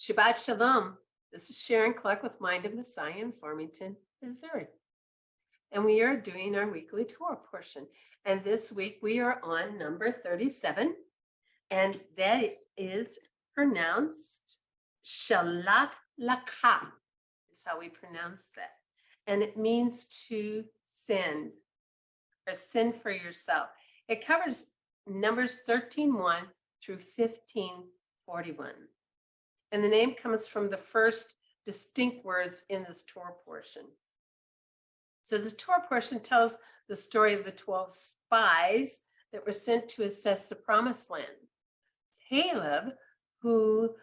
Shabbat Shalom. This is Sharon Clark with Mind of Messiah in Farmington, Missouri. And we are doing our weekly Torah portion. And this week we are on number 37. And that is pronounced Shalat Lakha, is how we pronounce that. And it means to send or send for yourself. It covers Numbers 13:1 through 15:41. And the name comes from the first distinct words in this Torah portion. So this Torah portion tells the story of the 12 spies that were sent to assess the promised land. Kaleb, who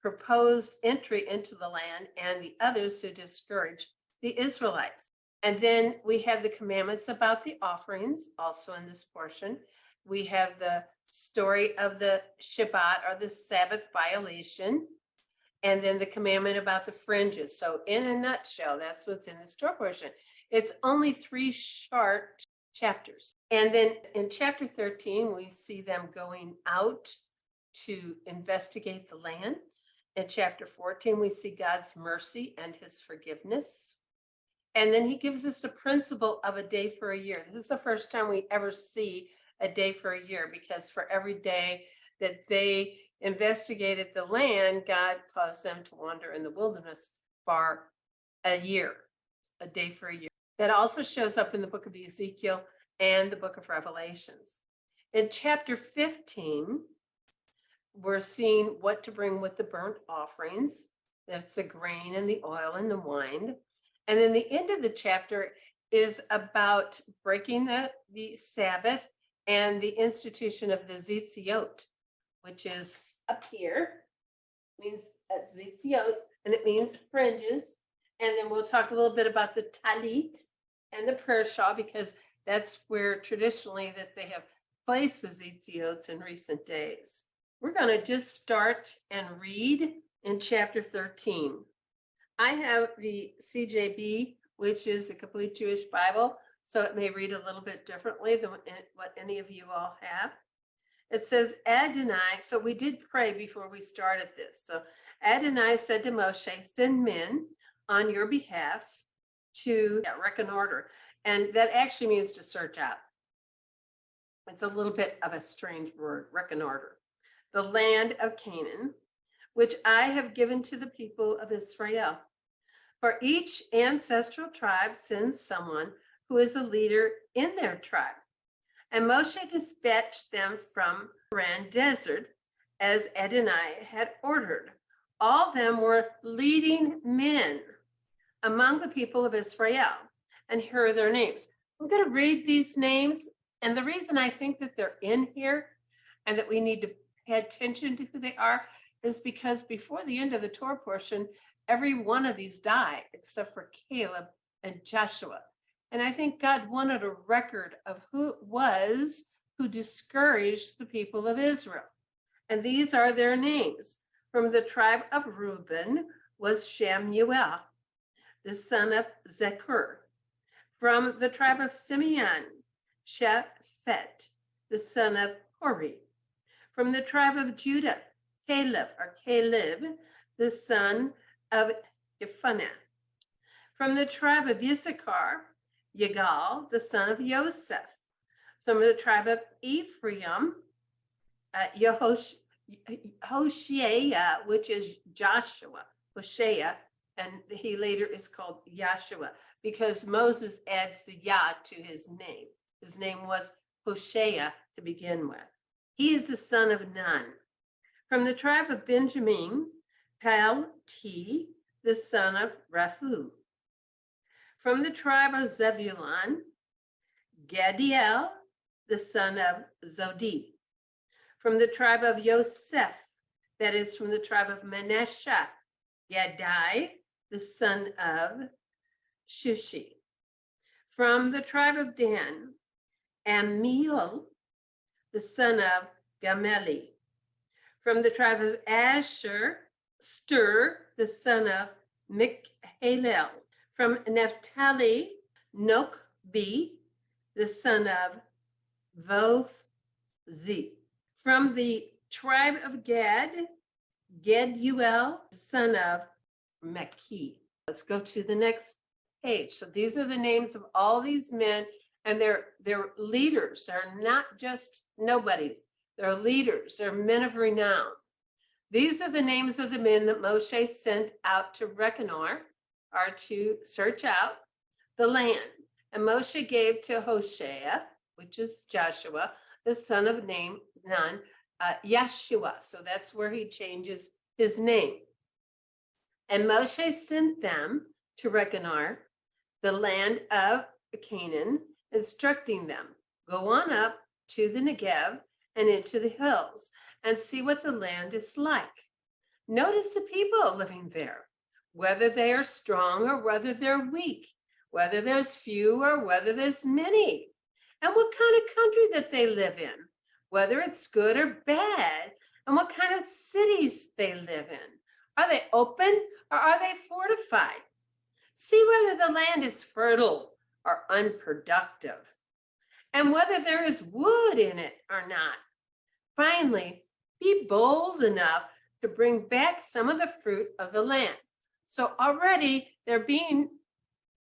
proposed entry into the land, and the others who discouraged the Israelites. And then we have the commandments about the offerings, also in this portion. We have the story of the Shabbat, or the Sabbath violation, and then the commandment about the fringes. So in a nutshell, that's what's in this Torah portion. It's only 3 short chapters. And then in chapter 13, we see them going out to investigate the land. In chapter 14, we see God's mercy and his forgiveness. And then he gives us a principle of a day for a year. This is the first time we ever see a day for a year, because for every day that they investigated the land, God caused them to wander in the wilderness for a year, a day for a year. That also shows up in the book of Ezekiel and the book of Revelations. In chapter 15, we're seeing what to bring with the burnt offerings. That's the grain and the oil and the wine. And then the end of the chapter is about breaking the Sabbath and the institution of the Zitziot, which is up here, means Zitziot, and it means fringes. And then we'll talk a little bit about the talit and the prayer shawl, because that's where traditionally that they have placed the Zitziots in recent days. We're going to just start and read in chapter 13. I have the CJB, which is a complete Jewish Bible, so it may read a little bit differently than what any of you all have. It says, Adonai, so we did pray before we started this. So Adonai said to Moshe, send men on your behalf to reconnoiter. And that actually means to search out. It's a little bit of a strange word, reconnoiter. The land of Canaan, which I have given to the people of Israel. For each ancestral tribe sends someone who is a leader in their tribe. And Moshe dispatched them from Paran Desert as Adonai had ordered. All of them were leading men among the people of Israel. And here are their names. I'm going to read these names. And the reason I think that they're in here and that we need to pay attention to who they are is because before the end of the Torah portion, every one of these died except for Kaleb and Joshua. And I think God wanted a record of who it was who discouraged the people of Israel. And these are their names. From the tribe of Reuben was Shemuel, the son of Zechur. From the tribe of Simeon, Shaphat, the son of Hori. From the tribe of Judah, Caleb, the son of Jephunneh. From the tribe of Issachar, Yigal, the son of Joseph. From the tribe of Ephraim, Hoshea, which is Joshua, Hoshea, and he later is called Yahshua because Moses adds the Yah to his name. His name was Hoshea to begin with. He is the son of Nun. From the tribe of Benjamin, Palti, the son of Raphu. From the tribe of Zebulun, Gadiel, the son of Zodi. From the tribe of Yosef, that is from the tribe of Manasseh, Gadai, the son of Shushi. From the tribe of Dan, Amiel, the son of Gameli. From the tribe of Asher, Stur, the son of Mikhalel. From Naphtali, Nokbi, the son of Vovzi. From the tribe of Gad, Geduel, son of Maki. Let's go to the next page. So these are the names of all these men, and their leaders are not just nobodies. They're leaders. They're men of renown. These are the names of the men that Moshe sent out to reconnoiter, or to search out the land. And Moshe gave to Hoshea, which is Joshua, the son of Nun, Yeshua. So that's where he changes his name. And Moshe sent them to reconnoiter the land of Canaan, instructing them, go on up to the Negev and into the hills and see what the land is like. Notice the people living there, whether they are strong or whether they're weak, whether there's few or whether there's many, and what kind of country that they live in, whether it's good or bad, and what kind of cities they live in. Are they open or are they fortified? See whether the land is fertile or unproductive, and whether there is wood in it or not. Finally, be bold enough to bring back some of the fruit of the land. So already they're being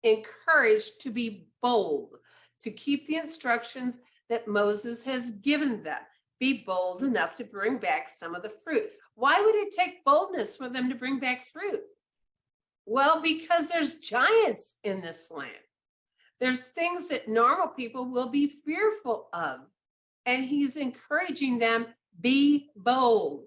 encouraged to be bold, to keep the instructions that Moses has given them. Be bold enough to bring back some of the fruit. Why would it take boldness for them to bring back fruit? Well, because there's giants in this land. There's things that normal people will be fearful of. And he's encouraging them, be bold.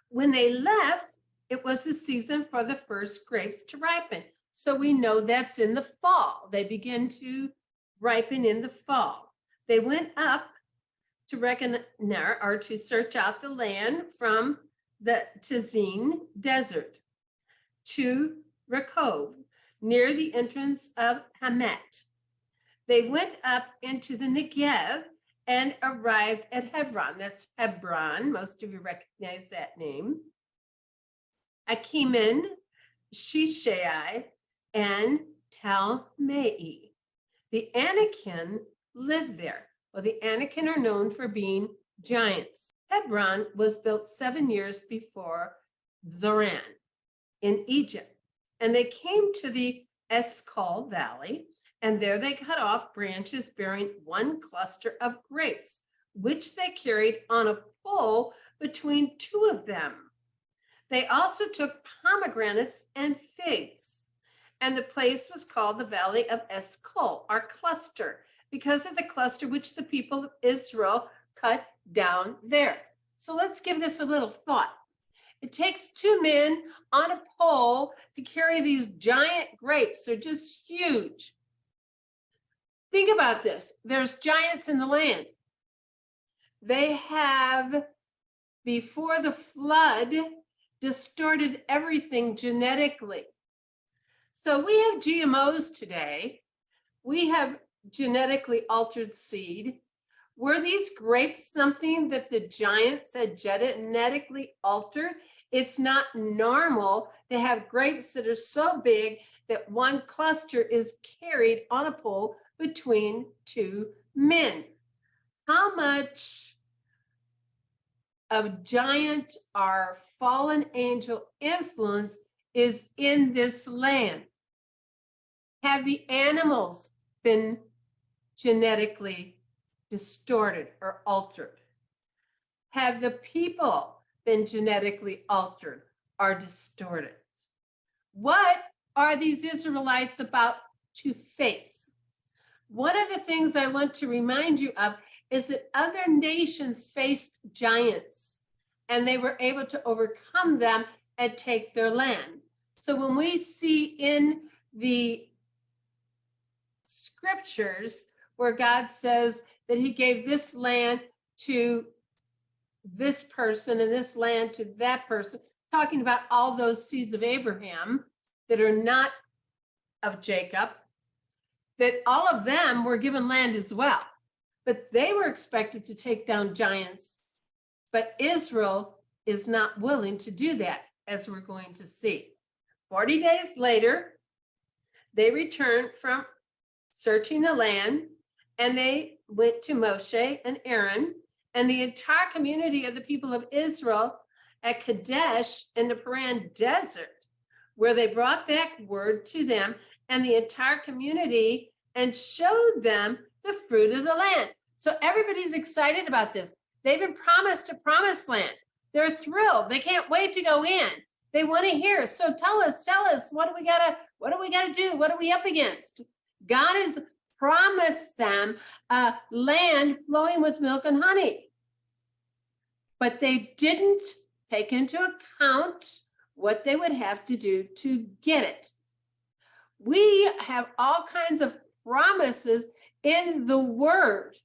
When they left, it was the season for the first grapes to ripen. So we know that's in the fall. They begin to ripen in the fall. They went up to reconnoiter, or to search out the land from the Tzin desert to Rehob, near the entrance of Hamat. They went up into the Negev and arrived at Hebron. That's Hebron. Most of you recognize that name. Achiman, Shishai, and Talmai. The Anakim lived there. Well, the Anakim are known for being giants. Hebron was built 7 years before Zoran in Egypt. And they came to the Eshcol Valley, and there they cut off branches bearing one cluster of grapes, which they carried on a pole between two of them. They also took pomegranates and figs, and the place was called the Valley of Eshcol, or cluster, because of the cluster which the people of Israel cut down there. So let's give this a little thought. It takes two men on a pole to carry these giant grapes. They're just huge. Think about this. There's giants in the land. They have, before the flood, distorted everything genetically. So we have GMOs today. We have genetically altered seed. Were these grapes something that the giants had genetically altered? It's not normal to have grapes that are so big that one cluster is carried on a pole between two men. How much of giant or fallen angel influence is in this land? Have the animals been genetically distorted or altered? Have the people been genetically altered or distorted? What are these Israelites about to face? One of the things I want to remind you of is that other nations faced giants and they were able to overcome them and take their land. So when we see in the scriptures where God says that he gave this land to this person and this land to that person, talking about all those seeds of Abraham that are not of Jacob, that all of them were given land as well, but they were expected to take down giants. But Israel is not willing to do that, as we're going to see. 40 days later, they returned from searching the land, and they went to Moshe and Aaron and the entire community of the people of Israel at Kadesh in the Paran desert, where they brought back word to them and the entire community and showed them the fruit of the land. So everybody's excited about this. They've been promised a promised land. They're thrilled. They can't wait to go in. They want to hear. So tell us, what do we gotta do? What are we up against? God has promised them a land flowing with milk and honey. But they didn't take into account what they would have to do to get it. We have all kinds of promises in the word,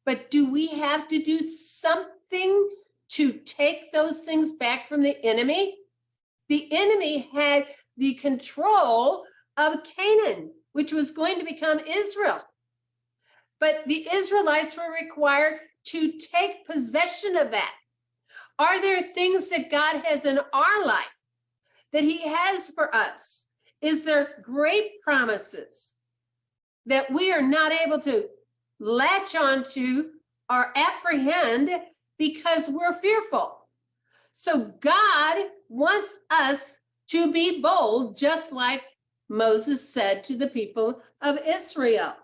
but do we have to do something to take those things back from the enemy? The enemy had the control of Canaan, which was going to become Israel. But the Israelites were required to take possession of that. Are there things that God has in our life that he has for us? Is there great promises that we are not able to latch onto or apprehend because we're fearful? So God wants us to be bold, just like Moses said to the people of Israel.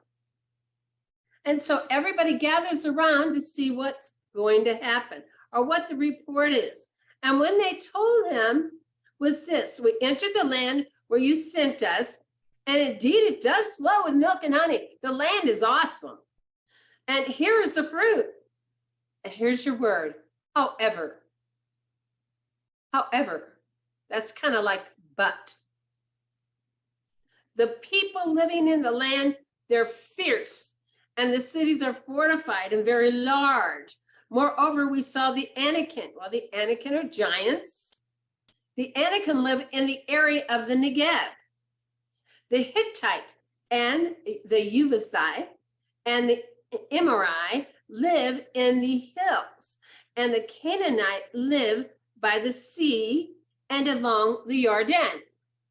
And so everybody gathers around to see what's going to happen or what the report is. And when they told him was this: we entered the land where you sent us, and indeed it does flow with milk and honey. The land is awesome. And here is the fruit. And here's your word. However, that's kind of like but. The people living in the land, they're fierce, and the cities are fortified and very large. Moreover, we saw the Anakim. Well, the Anakim are giants. The Anakim live in the area of the Negev. The Hittite and the Jebusite and the Amorite live in the hills, and the Canaanite live by the sea and along the Jordan.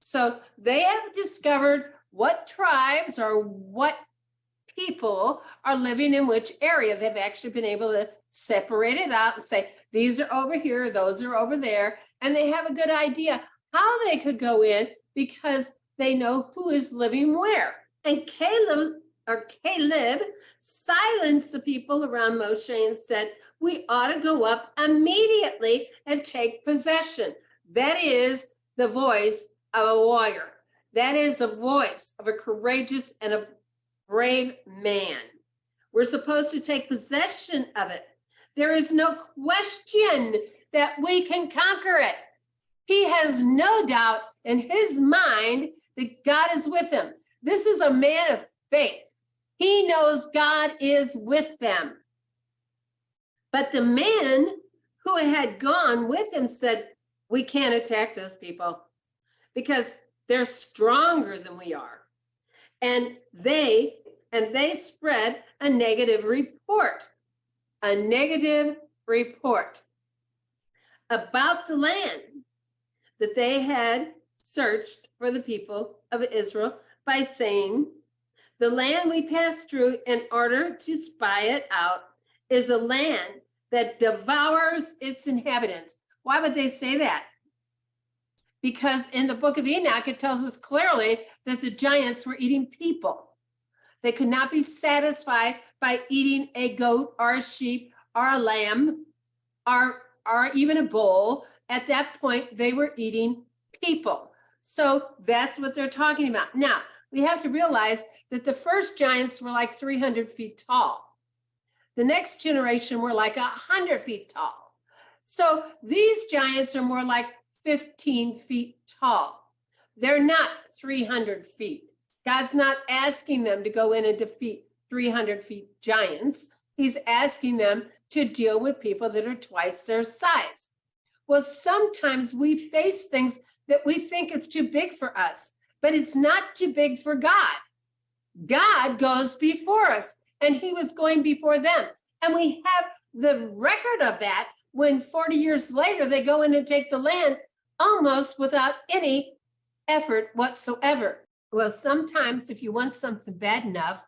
So they have discovered what tribes or what people are living in which area. They've actually been able to separate it out and say, these are over here, those are over there. And they have a good idea how they could go in because they know who is living where. And Kaleb silenced the people around Moshe and said, we ought to go up immediately and take possession. That is the voice of a warrior. That is a voice of a courageous and a brave man. We're supposed to take possession of it. There is no question that we can conquer it. He has no doubt in his mind that God is with him. This is a man of faith. He knows God is with them. But the men who had gone with him said, we can't attack those people because they're stronger than we are. And they spread a negative report about the land that they had searched for the people of Israel by saying, the land we passed through in order to spy it out is a land that devours its inhabitants. Why would they say that? Because in the book of Enoch, it tells us clearly that the giants were eating people. They could not be satisfied by eating a goat or a sheep or a lamb or even a bull. At that point, they were eating people. So that's what they're talking about. Now, we have to realize that the first giants were like 300 feet tall. The next generation were like 100 feet tall. So these giants are more like 15 feet tall. They're not 300 feet. God's not asking them to go in and defeat 300 feet giants. He's asking them to deal with people that are twice their size. Well, sometimes we face things that we think it's too big for us, but it's not too big for God. God goes before us, and he was going before them. And we have the record of that when 40 years later, they go in and take the land almost without any effort whatsoever. Well, sometimes if you want something bad enough,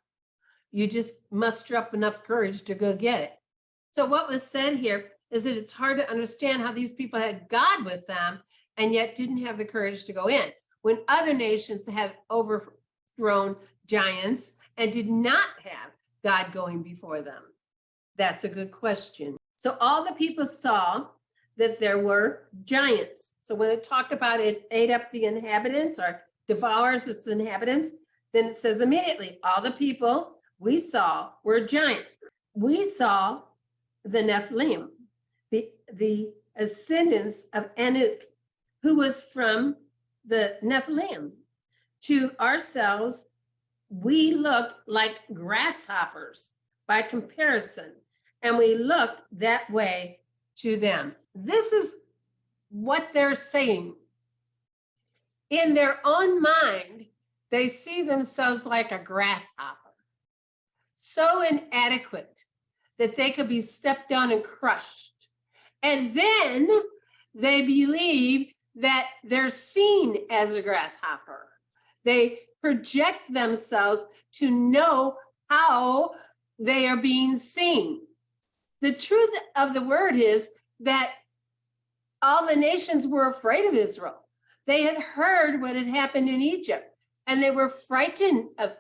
you just muster up enough courage to go get it. So what was said here is that it's hard to understand how these people had God with them and yet didn't have the courage to go in, when other nations have overthrown giants and did not have God going before them. That's a good question. So all the people saw that there were giants. So when it talked about it ate up the inhabitants or devours its inhabitants, then it says immediately, all the people we saw were giant. We saw the Nephilim, the ascendants of Anak, who was from the Nephilim. To ourselves, we looked like grasshoppers by comparison, and we looked that way to them. This is what they're saying. In their own mind, they see themselves like a grasshopper, so inadequate that they could be stepped on and crushed. And then they believe that they're seen as a grasshopper. They project themselves to know how they are being seen. The truth of the word is that all the nations were afraid of Israel. They had heard what had happened in Egypt, and they were frightened of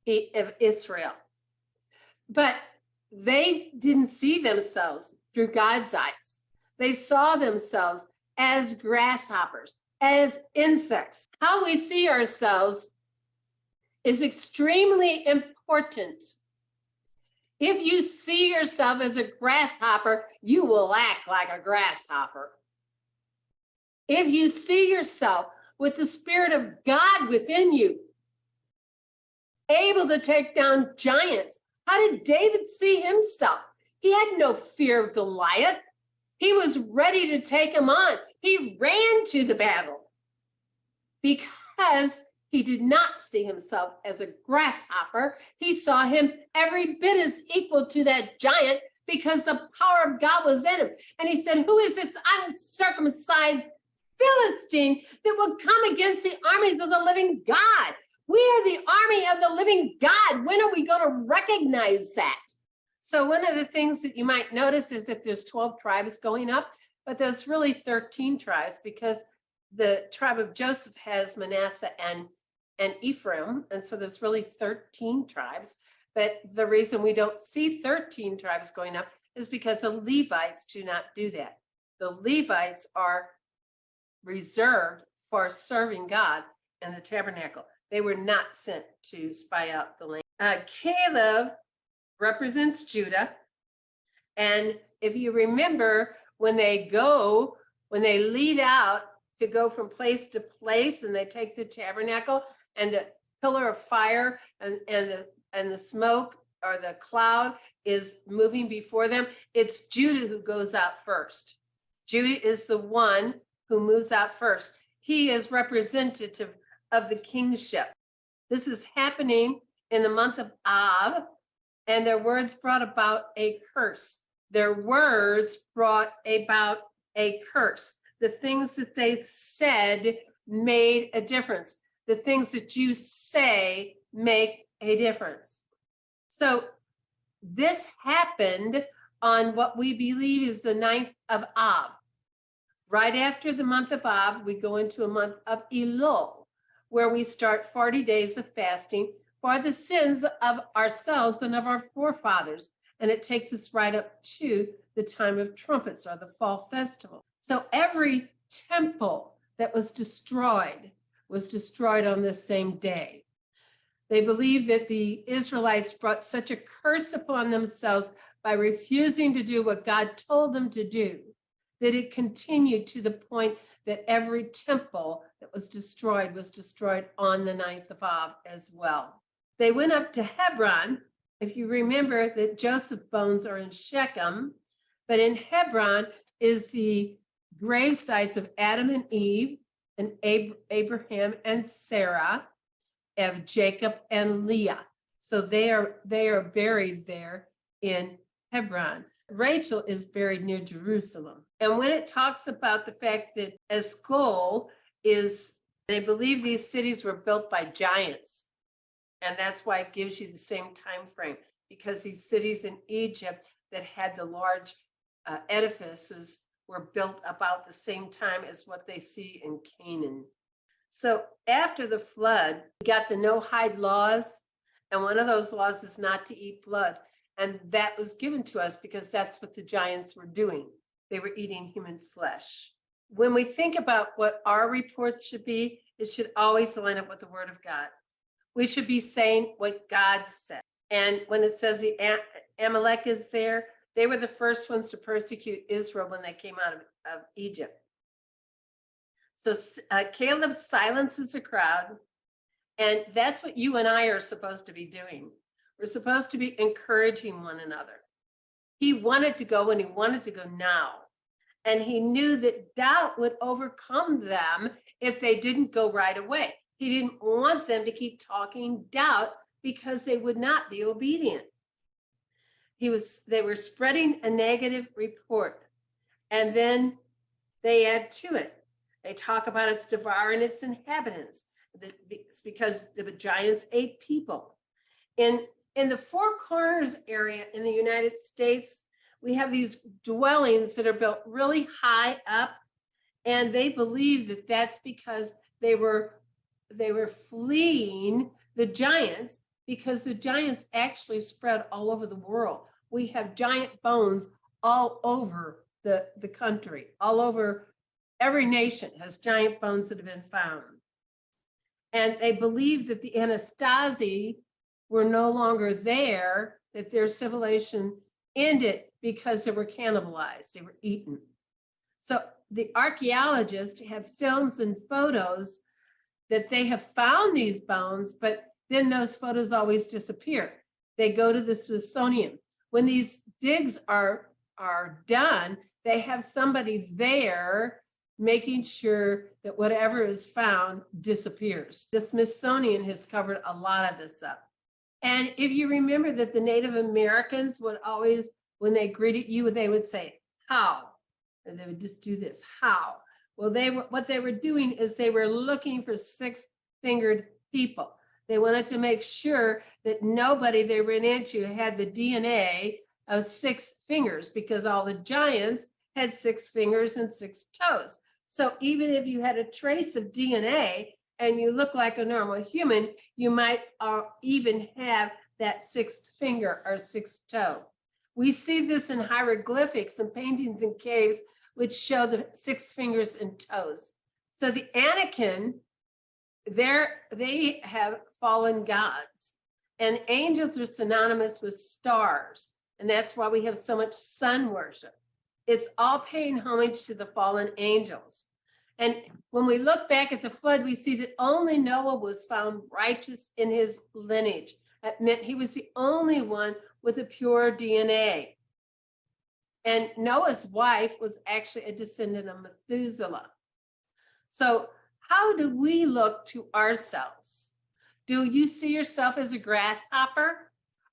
Israel. But they didn't see themselves through God's eyes. They saw themselves as grasshoppers, as insects. How we see ourselves is extremely important. If you see yourself as a grasshopper, you will act like a grasshopper. If you see yourself with the Spirit of God within you, able to take down giants, how did David see himself? He had no fear of Goliath. He was ready to take him on. He ran to the battle because he did not see himself as a grasshopper. He saw him every bit as equal to that giant because the power of God was in him. And he said, who is this uncircumcised Philistine that will come against the armies of the living God? We are the army of the living God. When are we going to recognize that? So one of the things that you might notice is that there's 12 tribes going up, but there's really 13 tribes because the tribe of Joseph has Manasseh and Ephraim. And so there's really 13 tribes. But the reason we don't see 13 tribes going up is because the Levites do not do that. The Levites are reserved for serving God in the tabernacle. They were not sent to spy out the land. Kaleb represents Judah. And if you remember, when they lead out to go from place to place and they take the tabernacle and the pillar of fire and the smoke or the cloud is moving before them, it's Judah who goes out first. Judah is the one who moves out first. He is representative of the kingship. This is happening in the month of Av, and their words brought about a curse. Their words brought about a curse. The things that they said made a difference. The things that you say make a difference. So this happened on what we believe is the 9th of Av. Right after the month of Av, we go into a month of Elul, where we start 40 days of fasting for the sins of ourselves and of our forefathers. And it takes us right up to the time of trumpets or the fall festival. So every temple that was destroyed on this same day. They believe that the Israelites brought such a curse upon themselves by refusing to do what God told them to do, that it continued to the point that every temple that was destroyed on the 9th of Av as well. They went up to Hebron. If you remember that Joseph's bones are in Shechem, but in Hebron is the grave sites of Adam and Eve and Abraham and Sarah, of Jacob and Leah. So they are buried there in Hebron. Rachel is buried near Jerusalem. And when it talks about the fact that Eshcol they believe these cities were built by giants. And that's why it gives you the same time frame, because these cities in Egypt that had the large edifices were built about the same time as what they see in Canaan. So after the flood, we got the no-hide laws, and one of those laws is not to eat blood. And that was given to us because that's what the giants were doing. They were eating human flesh. When we think about what our report should be, it should always line up with the word of God. We should be saying what God said. And when it says the Amalek is there, they were the first ones to persecute Israel when they came out of Egypt. So Caleb silences the crowd, and that's what you and I are supposed to be doing. We're supposed to be encouraging one another. He wanted to go, and he wanted to go now. And he knew that doubt would overcome them if they didn't go right away. He didn't want them to keep talking doubt because they would not be obedient. They were spreading a negative report, and then they add to it. They talk about its devouring its inhabitants. It's because the giants ate people. In the Four Corners area in the United States, we have these dwellings that are built really high up, and they believe that that's because they were fleeing the giants, because the giants actually spread all over the world. We have giant bones all over the country, all over. Every nation has giant bones that have been found. And they believe that the Anasazi were no longer there, that their civilization ended because they were cannibalized, they were eaten. So the archaeologists have films and photos that they have found these bones, but then those photos always disappear. They go to the Smithsonian. When these digs are done, they have somebody there making sure that whatever is found disappears. The Smithsonian has covered a lot of this up. And if you remember that the Native Americans would always, when they greeted you, they would say, how? And they would just do this, how? Well, what they were doing is they were looking for six-fingered people. They wanted to make sure that nobody they ran into had the DNA of 6 fingers, because all the giants had 6 fingers and 6 toes. So even if you had a trace of DNA and you look like a normal human, you might even have that 6th finger or 6th toe. We see this in hieroglyphics and paintings in caves, which show the 6 fingers and toes. So the Anakim, they have fallen gods, and angels are synonymous with stars. And that's why we have so much sun worship. It's all paying homage to the fallen angels. And when we look back at the flood, we see that only Noah was found righteous in his lineage. That meant he was the only one with a pure DNA. And Noah's wife was actually a descendant of Methuselah. So how do we look to ourselves? Do you see yourself as a grasshopper?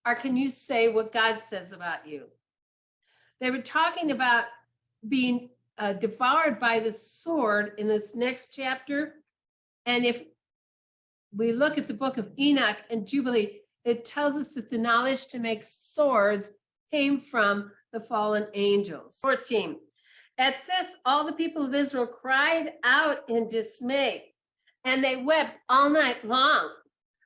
Or can you say what God says about you? They were talking about being devoured by the sword in this next chapter. And if we look at the book of Enoch and Jubilee, it tells us that the knowledge to make swords came from the fallen angels. 14. At this, all the people of Israel cried out in dismay, and they wept all night long.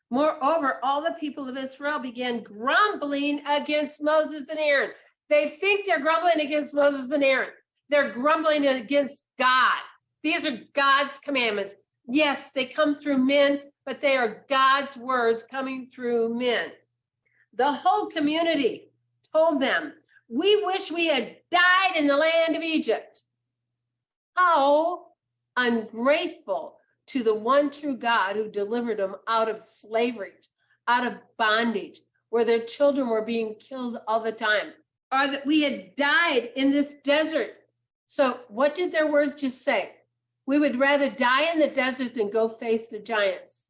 Moreover, all the people of Israel began grumbling against Moses and Aaron. They think they're grumbling against Moses and Aaron. They're grumbling against God. These are God's commandments. Yes, they come through men, but they are God's words coming through men. The whole community told them, we wish we had died in the land of Egypt. How ungrateful to the one true God who delivered them out of slavery, out of bondage, where their children were being killed all the time, or that we had died in this desert. So what did their words just say? We would rather die in the desert than go face the giants.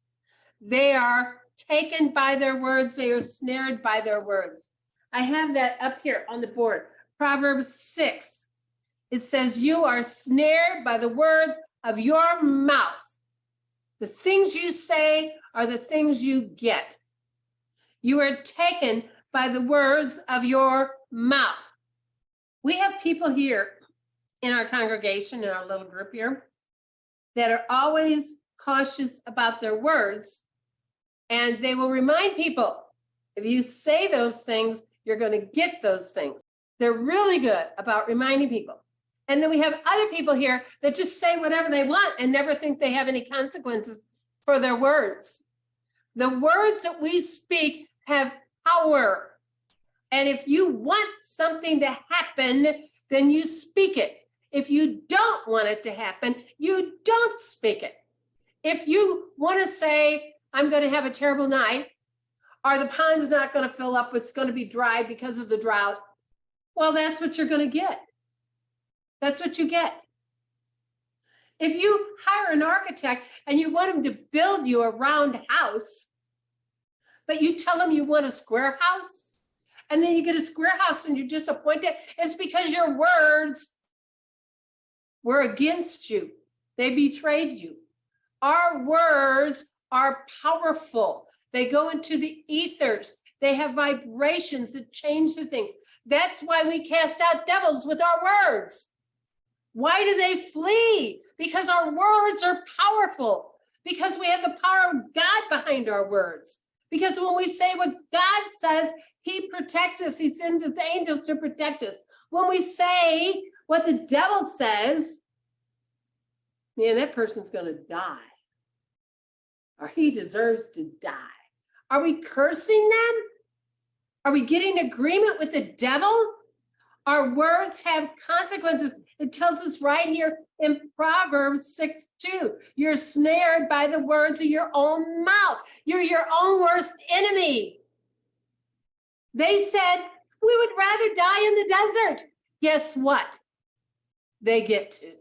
They are taken by their words. They are snared by their words. I have that up here on the board. Proverbs 6. It says, you are snared by the words of your mouth. The things you say are the things you get. You are taken by the words of your mouth. We have people here in our congregation, in our little group here, that are always cautious about their words. And they will remind people, if you say those things, you're going to get those things. They're really good about reminding people. And then we have other people here that just say whatever they want and never think they have any consequences for their words. The words that we speak have power. And if you want something to happen, then you speak it. If you don't want it to happen, you don't speak it. If you want to say, I'm going to have a terrible night, or the pond's not going to fill up, it's going to be dry because of the drought, well, that's what you're going to get. That's what you get. If you hire an architect and you want him to build you a round house, but you tell him you want a square house, and then you get a square house and you're disappointed, it's because your words were against you. They betrayed you. Our words are powerful. They go into the ethers. They have vibrations that change the things. That's why we cast out devils with our words. Why do they flee? Because our words are powerful. Because we have the power of God behind our words. Because when we say what God says, he protects us. He sends his angels to protect us. When we say what the devil says, man, that person's going to die. Or he deserves to die. Are we cursing them? Are we getting agreement with the devil? Our words have consequences. It tells us right here in Proverbs 6:2. You're snared by the words of your own mouth. You're your own worst enemy. They said, we would rather die in the desert. Guess what? They get to.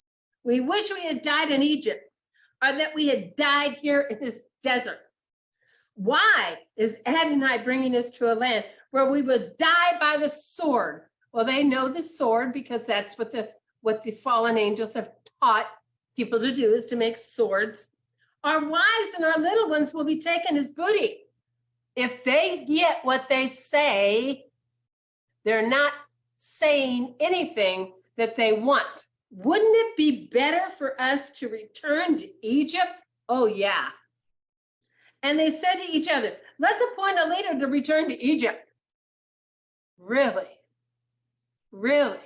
We wish we had died in Egypt, or that we had died here in this desert. Why is Adonai bringing us to a land where we would die by the sword? Well, they know the sword because that's what the fallen angels have taught people to do, is to make swords. Our wives and our little ones will be taken as booty. If they get what they say, they're not saying anything that they want. Wouldn't it be better for us to return to Egypt? Oh, yeah. And they said to each other, let's appoint a leader to return to Egypt. Really? Really?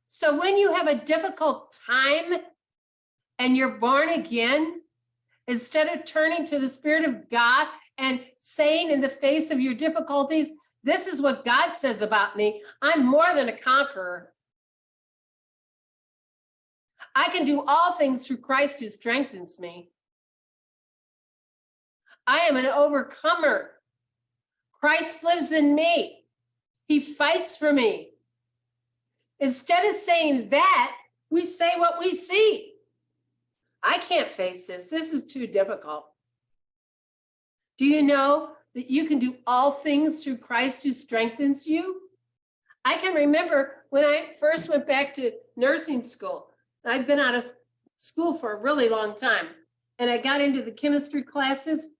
So when you have a difficult time and you're born again, instead of turning to the Spirit of God and saying in the face of your difficulties, this is what God says about me, I'm more than a conqueror. I can do all things through Christ who strengthens me. I am an overcomer. Christ lives in me. He fights for me. Instead of saying that, we say what we see. I can't face this. This is too difficult. Do you know that you can do all things through Christ who strengthens you? I can remember when I first went back to nursing school. I'd been out of school for a really long time. And I got into the chemistry classes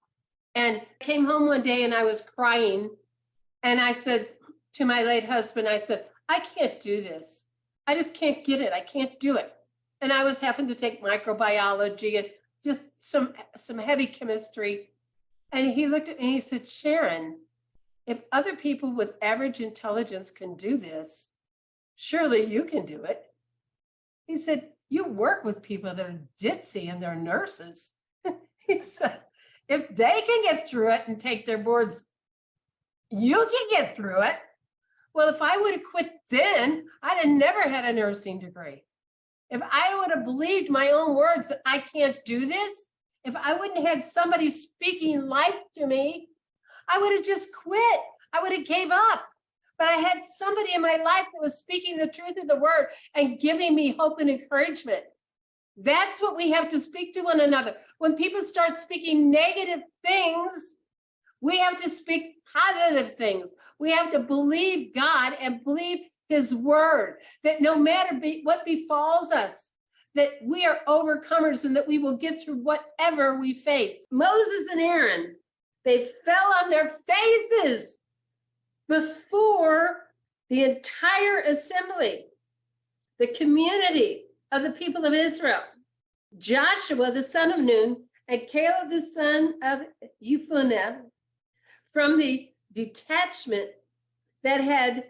and came home one day and I was crying. And I said to my late husband, I said, I can't do this. I just can't get it. I can't do it. And I was having to take microbiology and just some heavy chemistry. And he looked at me and he said, Sharon, if other people with average intelligence can do this, surely you can do it. He said, you work with people that are ditzy and they're nurses. He said, if they can get through it and take their boards, you can get through it. Well, if I would have quit then, I'd have never had a nursing degree. If I would have believed my own words that I can't do this, if I wouldn't have had somebody speaking life to me, I would have just quit. I would have gave up. But I had somebody in my life that was speaking the truth of the word and giving me hope and encouragement. That's what we have to speak to one another. When people start speaking negative things, we have to speak positive things. We have to believe God and believe his word, that no matter what befalls us, that we are overcomers and that we will get through whatever we face. Moses and Aaron, they fell on their faces before the entire assembly, the community of the people of Israel, Joshua, the son of Nun, and Caleb, the son of Jephunneh, from the detachment that had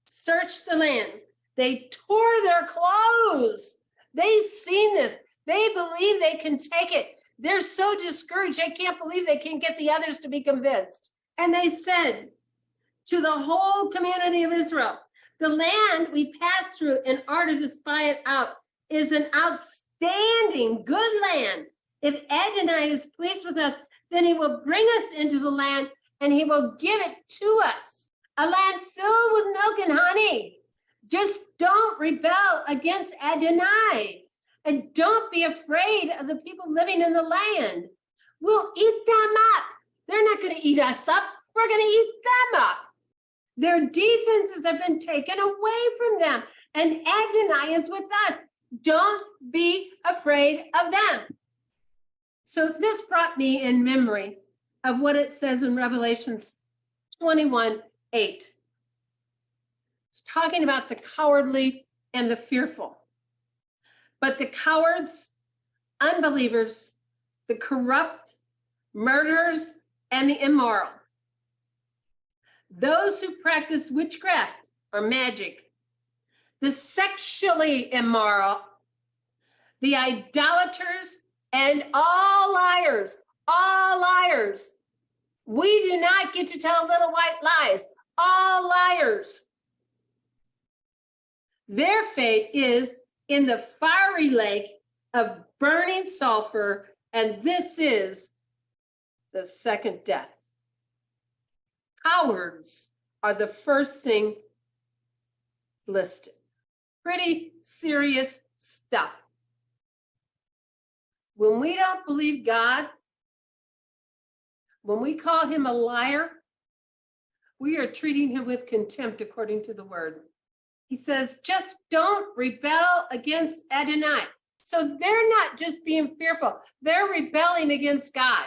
searched the land. They tore their clothes. They've seen this. They believe they can take it. They're so discouraged. They can't believe they can get the others to be convinced. And they said to the whole community of Israel, the land we passed through in order to spy it out is an outstanding, good land. If Adonai is pleased with us, then he will bring us into the land and he will give it to us. A land filled with milk and honey. Just don't rebel against Adonai. And don't be afraid of the people living in the land. We'll eat them up. They're not going to eat us up. We're going to eat them up. Their defenses have been taken away from them. And Adonai is with us. Don't be afraid of them. So this brought me in memory of what it says in Revelation 21:8. It's talking about the cowardly and the fearful. But the cowards, unbelievers, the corrupt, murderers, and the immoral, those who practice witchcraft or magic, the sexually immoral, the idolaters, and all liars, all liars. We do not get to tell little white lies, all liars. Their fate is in the fiery lake of burning sulfur, and this is the second death. Cowards are the first thing listed. Pretty serious stuff. When we don't believe God, when we call him a liar, we are treating him with contempt according to the word. He says, just don't rebel against Adonai. So they're not just being fearful, they're rebelling against God.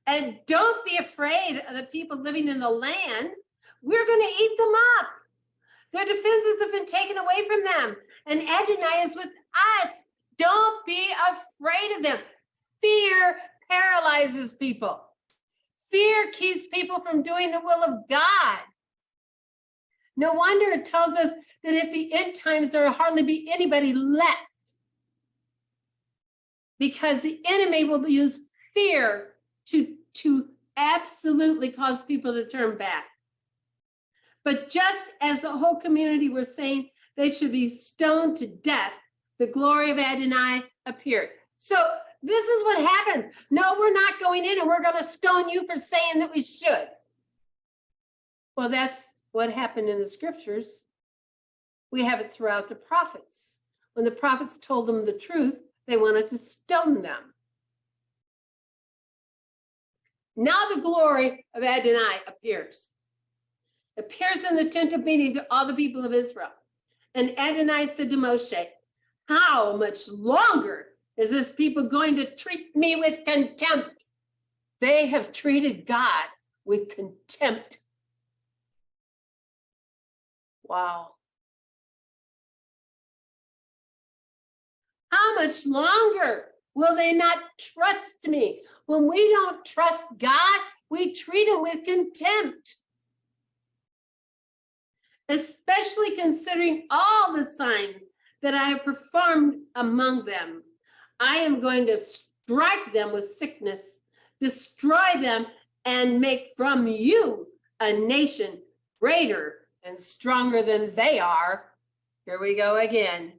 And don't be afraid of the people living in the land. We're going to eat them up. Their defenses have been taken away from them. And Adonai is with us. Don't be afraid of them. Fear paralyzes people. Fear keeps people from doing the will of God. No wonder it tells us that at the end times, there will hardly be anybody left. Because the enemy will use fear to absolutely cause people to turn back. But just as the whole community were saying they should be stoned to death, the glory of Adonai appeared. So this is what happens. No, we're not going in and we're going to stone you for saying that we should. Well, that's what happened in the scriptures. We have it throughout the prophets. When the prophets told them the truth, they wanted to stone them. Now the glory of Adonai appears in the tent of meeting to all the people of Israel. And Adonai said to Moshe, how much longer is this people going to treat me with contempt? They have treated God with contempt. Wow. How much longer will they not trust me? When we don't trust God, we treat him with contempt. Especially considering all the signs that I have performed among them. I am going to strike them with sickness, destroy them, and make from you a nation greater and stronger than they are. Here we go again.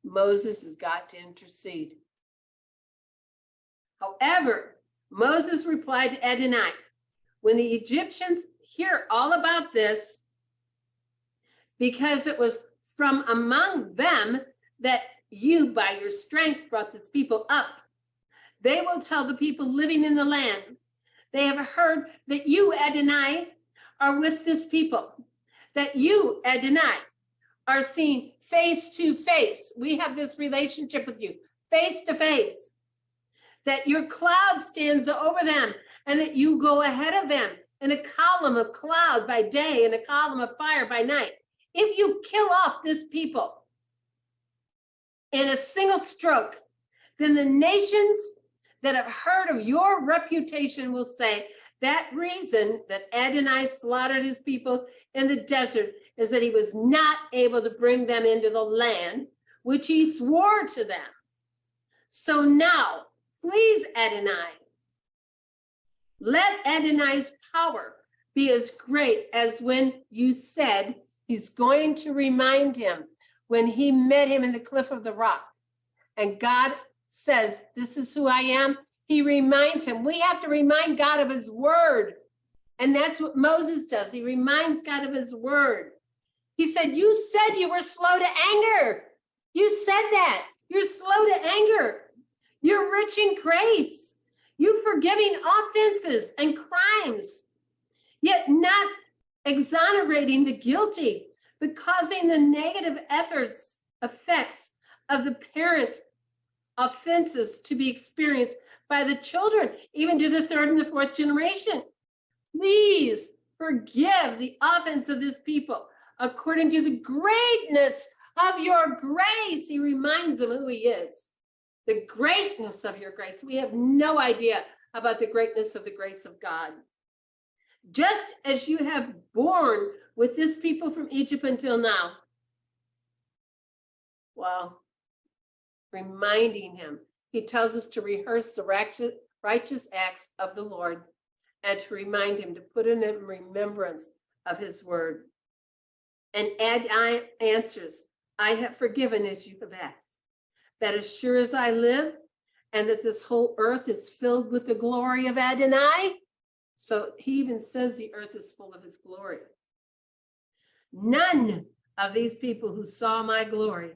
Moses has got to intercede. However, Moses replied to Adonai, when the Egyptians hear all about this, because it was from among them that you by your strength brought this people up, they will tell the people living in the land, they have heard that you, Adonai, are with this people, that you, Adonai, are seen face to face. We have this relationship with you, face to face, that your cloud stands over them and that you go ahead of them and a column of cloud by day and a column of fire by night. If you kill off this people in a single stroke, then the nations that have heard of your reputation will say, that reason that Adonai slaughtered his people in the desert is that he was not able to bring them into the land which he swore to them. So now, please, Adonai, let Adonai's power be as great as when you said he's going to remind him when he met him in the cliff of the rock. And God says, this is who I am. He reminds him. We have to remind God of his word. And that's what Moses does. He reminds God of his word. He said, you said you were slow to anger. You said that. You're slow to anger. You're rich in grace. You're forgiving offenses and crimes, yet not exonerating the guilty, but causing the negative effects of the parents' offenses to be experienced by the children, even to the third and the fourth generation. Please forgive the offense of this people according to the greatness of your grace. He reminds them who he is. The greatness of your grace. We have no idea about the greatness of the grace of God. Just as you have borne with this people from Egypt until now. Well, reminding him, he tells us to rehearse the righteous acts of the Lord and to remind him to put in remembrance of his word. And Adonai answers, I have forgiven as you have asked. That as sure as I live, and that this whole earth is filled with the glory of Adonai. So he even says the earth is full of his glory. None of these people who saw my glory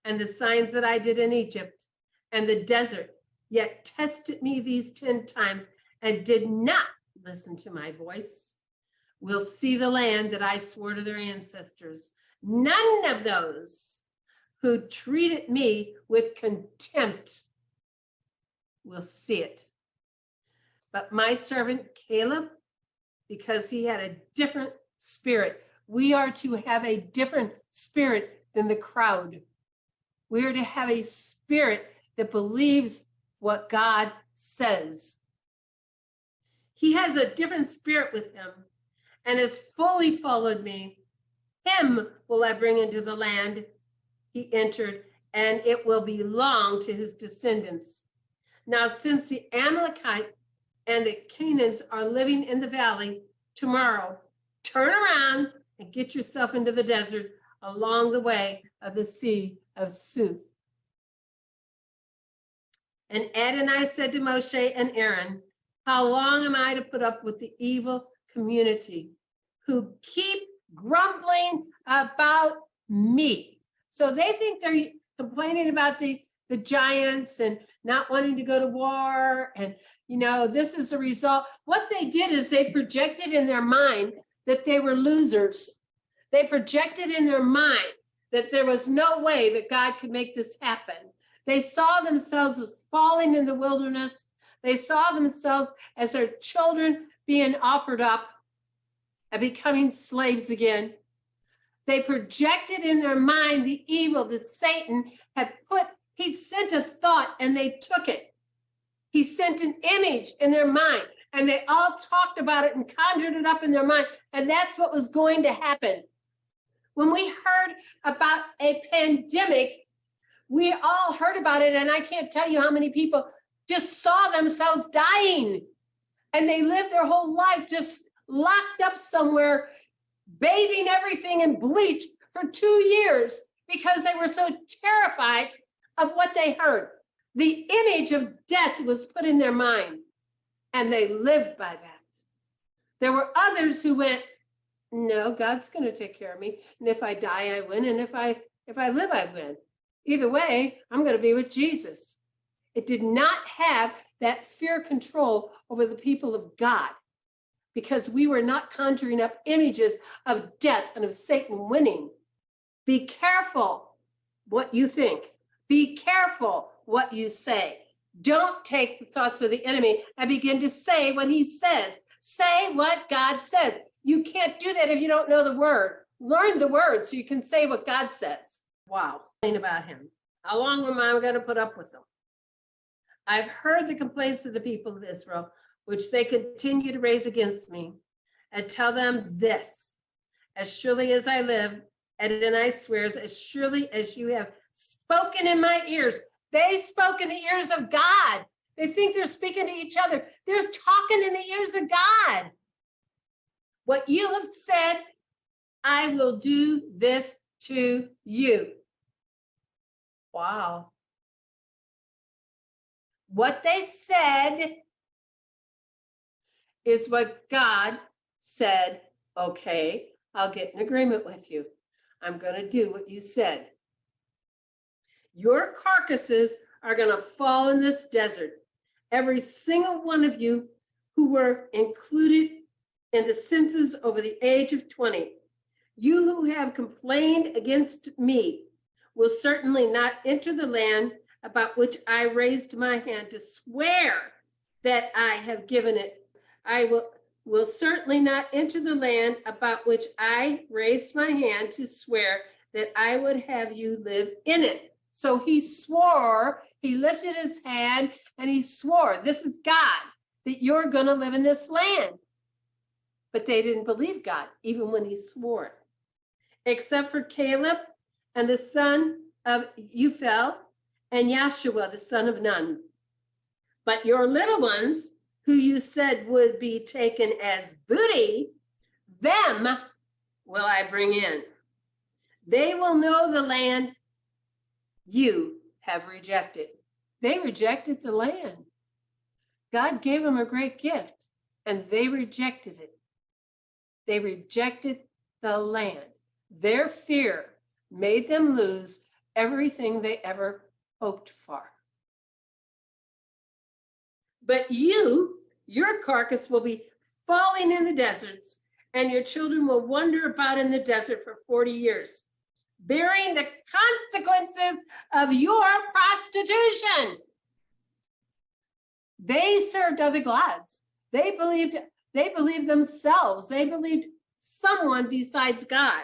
and the signs that I did in Egypt and the desert, yet tested me these 10 times and did not listen to my voice, will see the land that I swore to their ancestors. None of those who treated me with contempt will see it. But my servant Kaleb, because he had a different spirit, we are to have a different spirit than the crowd. We are to have a spirit that believes what God says. He has a different spirit with him and has fully followed me. Him will I bring into the land he entered, and it will belong to his descendants. Now, since the Amalekite and the Canaanites are living in the valley, tomorrow, turn around and get yourself into the desert along the way of the Sea of Suth. And Adonai said to Moshe and Aaron, how long am I to put up with the evil community who keep grumbling about me? So they think they're complaining about the giants and not wanting to go to war. And, you know, this is the result. What they did is they projected in their mind that they were losers. They projected in their mind that there was no way that God could make this happen. They saw themselves as falling in the wilderness. They saw themselves as their children being offered up and becoming slaves again. They projected in their mind the evil that Satan had put. He sent a thought and they took it. He sent an image in their mind and they all talked about it and conjured it up in their mind. And that's what was going to happen. When we heard about a pandemic, we all heard about it. And I can't tell you how many people just saw themselves dying. And they lived their whole life just locked up somewhere, bathing everything in bleach for 2 years because they were so terrified of what they heard. The image of death was put in their mind and they lived by that. There were others who went, no, God's going to take care of me. And if I die, I win. And if I live, I win. Either way, I'm going to be with Jesus. It did not have that fear control over the people of God because we were not conjuring up images of death and of Satan winning. Be careful what you think. Be careful what you say. Don't take the thoughts of the enemy and begin to say what he says. Say what God says. You can't do that if you don't know the word. Learn the word so you can say what God says. Wow. About him. How long am I going to put up with him? I've heard the complaints of the people of Israel, which they continue to raise against me, and tell them this: as surely as I live, and I swear, as surely as you have spoken in my ears. They spoke in the ears of God. They think they're speaking to each other. They're talking in the ears of God. What you have said, I will do this to you. Wow. What they said is what God said. Okay, I'll get in agreement with you. I'm going to do what you said. Your carcasses are going to fall in this desert. Every single one of you who were included in the census over the age of 20, you who have complained against me, will certainly not enter the land about which I raised my hand to swear that I have given it. I will certainly not enter the land about which I raised my hand to swear that I would have you live in it. So he swore, he lifted his hand and he swore, this is God, that you're going to live in this land. But they didn't believe God, even when he swore it. Except for Kaleb and the son of Uphel and Yahshua, the son of Nun. But your little ones, who you said would be taken as booty, them will I bring in. They will know the land you have rejected. They rejected the land. God gave them a great gift, and they rejected it. They rejected the land. Their fear made them lose everything they ever hoped for. But your carcass will be falling in the deserts, and your children will wander about in the desert for 40 years, bearing the consequences of your prostitution. They served other gods. They believed themselves. They believed someone besides God.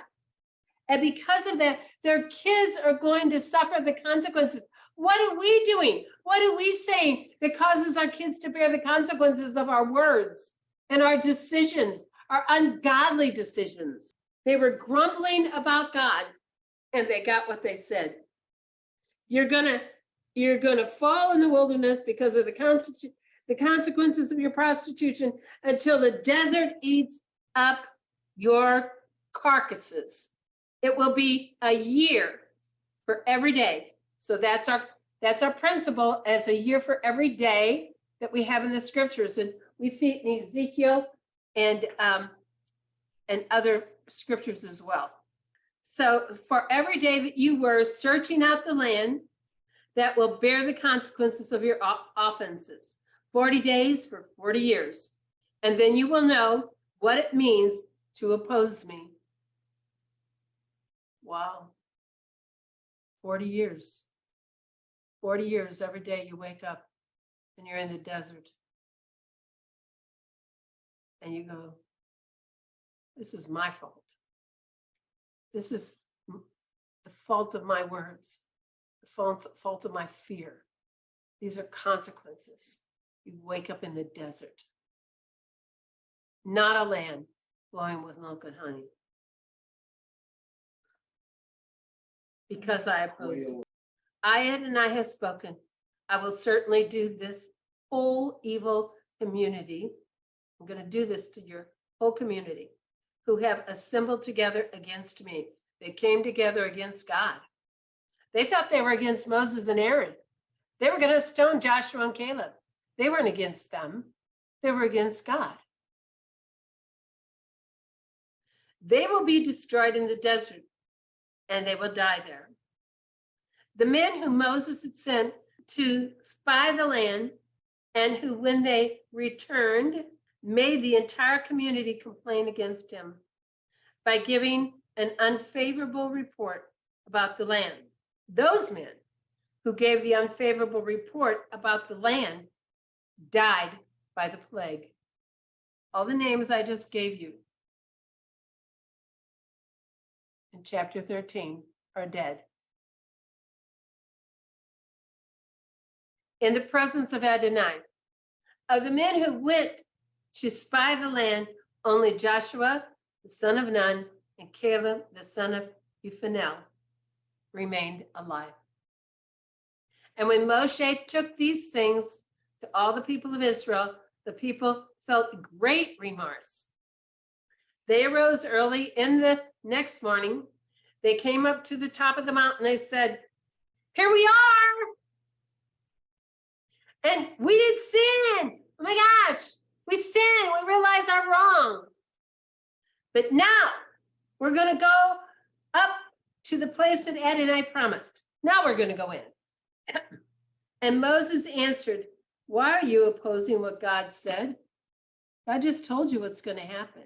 And because of that, their kids are going to suffer the consequences. What are we doing? What are we saying that causes our kids to bear the consequences of our words and our decisions, our ungodly decisions? They were grumbling about God, and they got what they said. You're gonna fall in the wilderness because of the consequences of your prostitution until the desert eats up your carcasses. It will be a year for every day. So that's our principle, as a year for every day that we have in the scriptures, and we see it in Ezekiel and other scriptures as well. So for every day that you were searching out the land, that will bear the consequences of your offenses. 40 days for 40 years. And then you will know what it means to oppose me. Wow. 40 years. 40 years every day you wake up and you're in the desert. And you go, this is my fault. This is the fault of my words, the fault of my fear. These are consequences. You wake up in the desert, not a land flowing with milk and honey. Because I opposed it. I have spoken. I will certainly do this whole evil community. I'm going to do this to your whole community who have assembled together against me. They came together against God. They thought they were against Moses and Aaron. They were going to stone Joshua and Caleb. They weren't against them. They were against God. They will be destroyed in the desert, and they will die there. The men whom Moses had sent to spy the land, and who, when they returned, made the entire community complain against him by giving an unfavorable report about the land. Those men who gave the unfavorable report about the land died by the plague. All the names I just gave you in chapter 13 are dead. In the presence of Adonai. Of the men who went to spy the land, only Joshua, the son of Nun, and Caleb, the son of Jephunneh, remained alive. And when Moshe took these things to all the people of Israel, the people felt great remorse. They arose early in the next morning. They came up to the top of the mountain. They said, "Here we are. And we did sin. Oh my gosh, we sinned. We realized our wrong. But now we're going to go up to the place that Adonai promised. Now we're going to go in." And Moses answered, "Why are you opposing what God said? I just told you what's going to happen.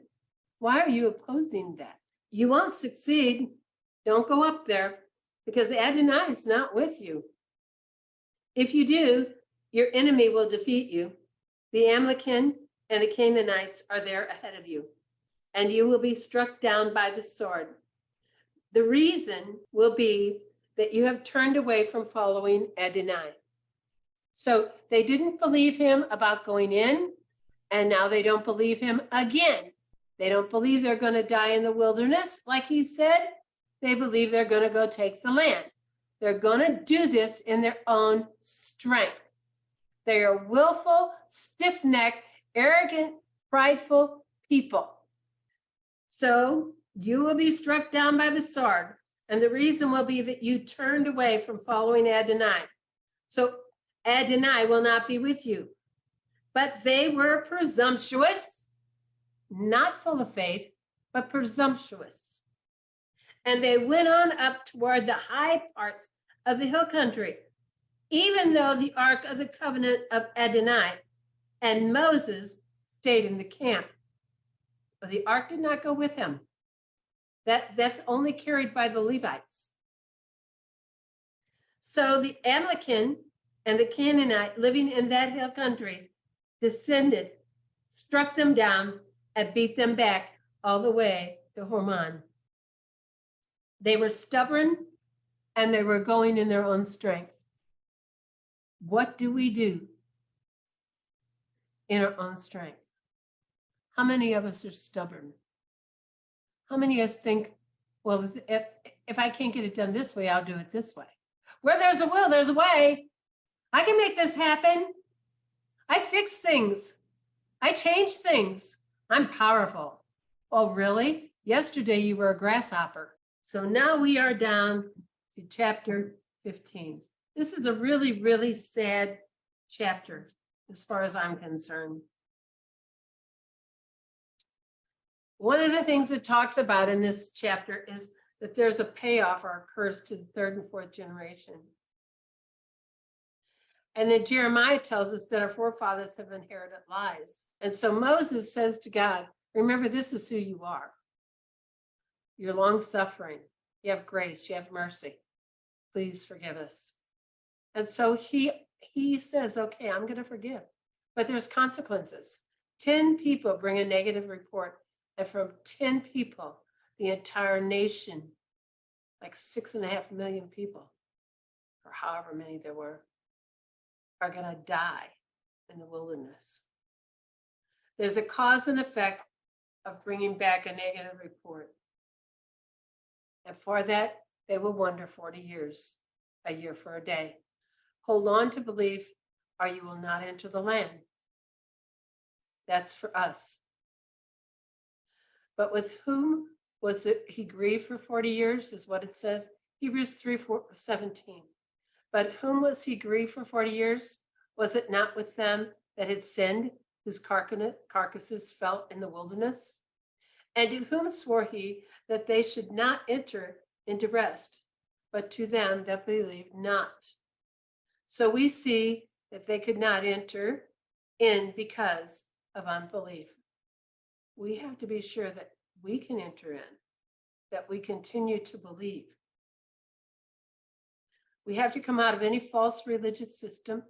Why are you opposing that? You won't succeed. Don't go up there because Adonai is not with you. If you do, your enemy will defeat you. The Amalekim and the Canaanites are there ahead of you, and you will be struck down by the sword. The reason will be that you have turned away from following Adonai." So they didn't believe him about going in, and now they don't believe him again. They don't believe they're going to die in the wilderness, like he said. They believe they're going to go take the land. They're going to do this in their own strength. They are willful, stiff-necked, arrogant, prideful people. So you will be struck down by the sword, and the reason will be that you turned away from following Adonai. So Adonai will not be with you. But they were presumptuous, not full of faith, but presumptuous. And they went on up toward the high parts of the hill country, even though the ark of the covenant of Adonai and Moses stayed in the camp. But the ark did not go with him. That's only carried by the Levites. So the Amalekim and the Canaanite living in that hill country descended, struck them down, and beat them back all the way to Hormon. They were stubborn and they were going in their own strength. What do we do in our own strength? How many of us are stubborn? How many of us think, well, if I can't get it done this way, I'll do it this way? Where there's a will, there's a way. I can make this happen. I fix things. I change things. I'm powerful. Oh, really? Yesterday you were a grasshopper. So now we are down to chapter 15. This is a really, really sad chapter as far as I'm concerned. One of the things it talks about in this chapter is that there's a payoff or a curse to the third and fourth generation. And then Jeremiah tells us that our forefathers have inherited lies. And so Moses says to God, remember, this is who you are. You're long-suffering. You have grace. You have mercy. Please forgive us. And so he says, okay, I'm going to forgive. But there's consequences. 10 people bring a negative report. And from 10 people, the entire nation, like 6.5 million people, or however many there were, are going to die in the wilderness. There's a cause and effect of bringing back a negative report. And for that, they will wonder 40 years, a year for a day. Hold on to belief, or you will not enter the land. That's for us. But with whom was it he grieved for 40 years, is what it says. Hebrews 3:17. But whom was he grieved for 40 years? Was it not with them that had sinned, whose carcasses fell in the wilderness? And to whom swore he that they should not enter into rest, but to them that believed not? So we see that they could not enter in because of unbelief. We have to be sure that we can enter in, that we continue to believe. We have to come out of any false religious system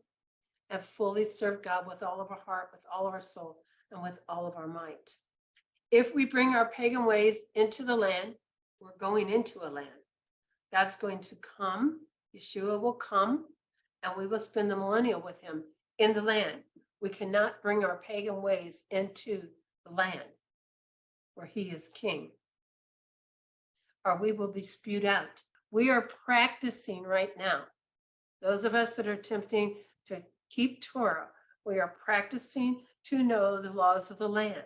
and fully serve God with all of our heart, with all of our soul, and with all of our might. If we bring our pagan ways into the land, we're going into a land. God's going to come, Yeshua will come, and we will spend the millennial with him in the land. We cannot bring our pagan ways into the land where he is king, or we will be spewed out. We are practicing right now. Those of us that are attempting to keep Torah, we are practicing to know the laws of the land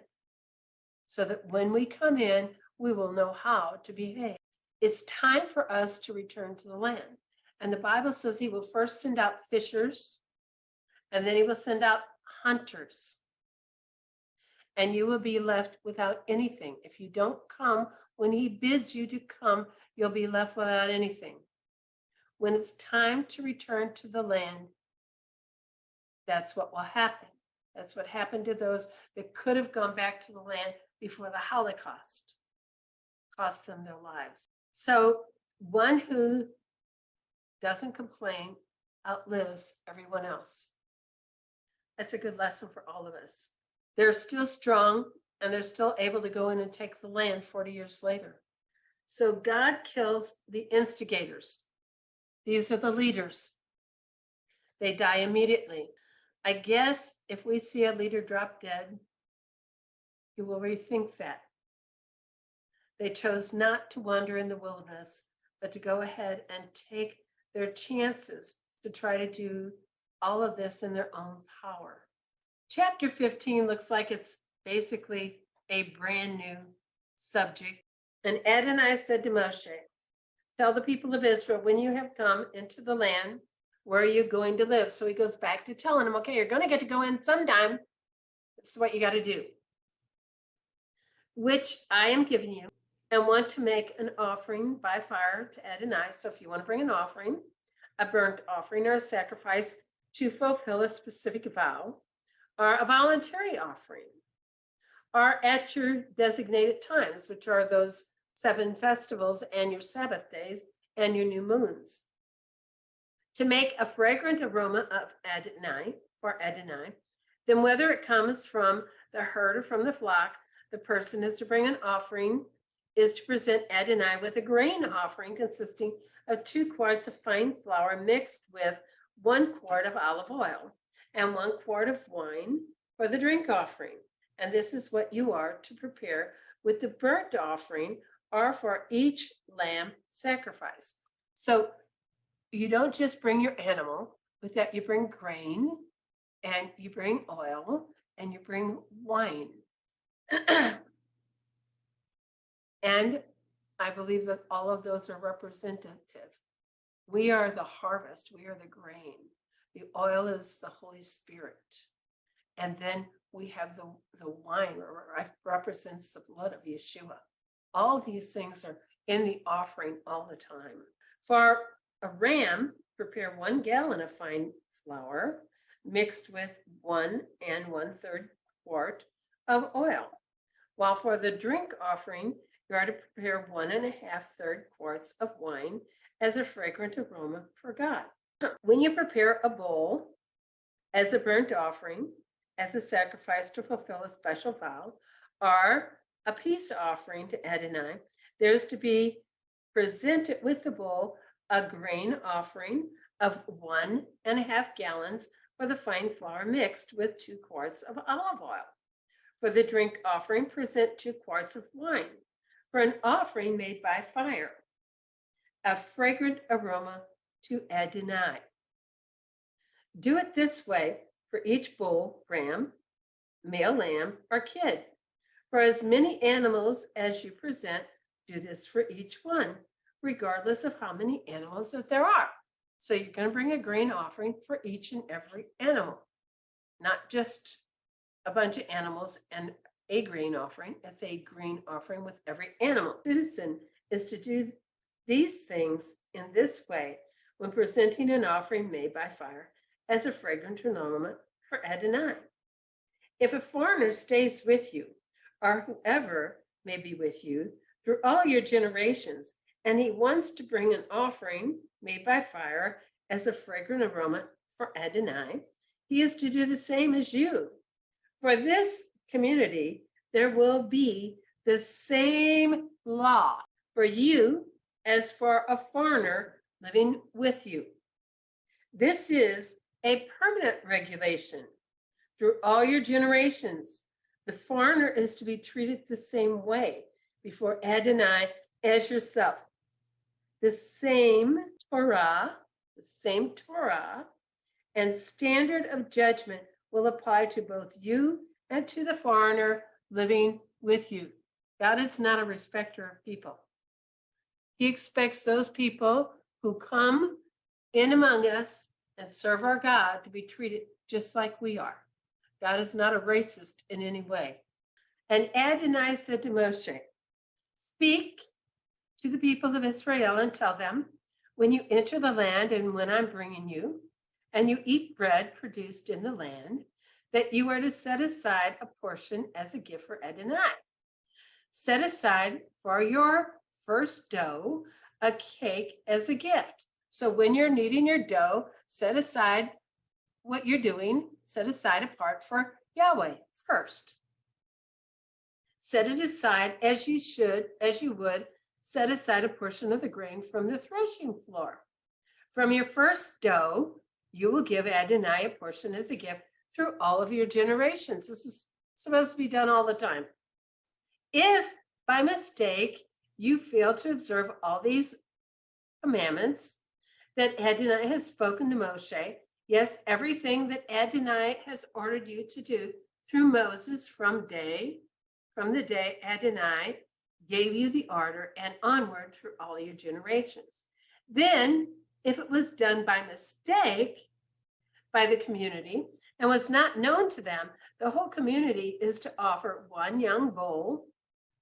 so that when we come in, we will know how to behave. It's time for us to return to the land. And the Bible says he will first send out fishers, and then he will send out hunters. And you will be left without anything. If you don't come when he bids you to come, you'll be left without anything. When it's time to return to the land, that's what will happen. That's what happened to those that could have gone back to the land before the Holocaust cost them their lives. So one who doesn't complain outlives everyone else. That's a good lesson for all of us. They're still strong and they're still able to go in and take the land 40 years later. So God kills the instigators. These are the leaders. They die immediately. I guess if we see a leader drop dead, you will rethink that. They chose not to wander in the wilderness, but to go ahead and take their chances to try to do all of this in their own power. Chapter 15 looks like it's basically a brand new subject. And Adonai said to Moshe, tell the people of Israel, when you have come into the land, where are you going to live? So he goes back to telling them, okay, you're going to get to go in sometime. This is what you got to do, which I am giving you, and want to make an offering by fire to Adonai. So if you want to bring an offering, a burnt offering or a sacrifice to fulfill a specific vow, or a voluntary offering, or at your designated times, which are those 7 festivals and your Sabbath days and your new moons, to make a fragrant aroma of Adonai, for Adonai, then whether it comes from the herd or from the flock, the person is to bring an offering, is to present Adonai with a grain offering consisting of 2 quarts of fine flour mixed with 1 quart of olive oil and 1 quart of wine for the drink offering. And this is what you are to prepare with the burnt offering or for each lamb sacrifice. So you don't just bring your animal, with that you bring grain and you bring oil and you bring wine. And I believe that all of those are representative. We are the harvest, we are the grain. The oil is the Holy Spirit. And then we have the wine, represents the blood of Yeshua. All these things are in the offering all the time. For a ram, prepare 1 gallon of fine flour mixed with 1 1/3 quart of oil. While for the drink offering, you are to prepare 1 1/2 quarts of wine as a fragrant aroma for God. When you prepare a bowl as a burnt offering, as a sacrifice to fulfill a special vow, or a peace offering to Adonai, there's to be presented with the bowl a grain offering of 1 1/2 gallons for the fine flour mixed with 2 quarts of olive oil. For the drink offering, present 2 quarts of wine. For an offering made by fire, a fragrant aroma to Adonai. Do it this way for each bull, ram, male lamb, or kid. For as many animals as you present, do this for each one, regardless of how many animals that there are. So you're going to bring a grain offering for each and every animal, not just a bunch of animals and a grain offering. It's a grain offering with every animal. Citizen is to do these things in this way when presenting an offering made by fire as a fragrant aroma for Adonai. If a foreigner stays with you, or whoever may be with you through all your generations, and he wants to bring an offering made by fire as a fragrant aroma for Adonai, he is to do the same as you. For this community, there will be the same law for you as for a foreigner living with you. This is a permanent regulation through all your generations. The foreigner is to be treated the same way before Adonai as yourself. The same Torah and standard of judgment will apply to both you and to the foreigner living with you. God is not a respecter of people. He expects those people who come in among us and serve our God to be treated just like we are. God is not a racist in any way. And Adonai said to Moshe, speak to the people of Israel and tell them, when you enter the land and when I'm bringing you, and you eat bread produced in the land, that you are to set aside a portion as a gift for Adonai. Set aside for your first dough a cake as a gift. So when you're kneading your dough, set aside what you're doing, set aside a part for Yahweh first. Set it aside as you would set aside a portion of the grain from the threshing floor. From your first dough, you will give Adonai a portion as a gift through all of your generations. This is supposed to be done all the time. If by mistake you fail to observe all these commandments that Adonai has spoken to Moshe, yes, everything that Adonai has ordered you to do through Moses from the day Adonai gave you the order and onward through all your generations. Then, if it was done by mistake by the community and was not known to them, the whole community is to offer one young bull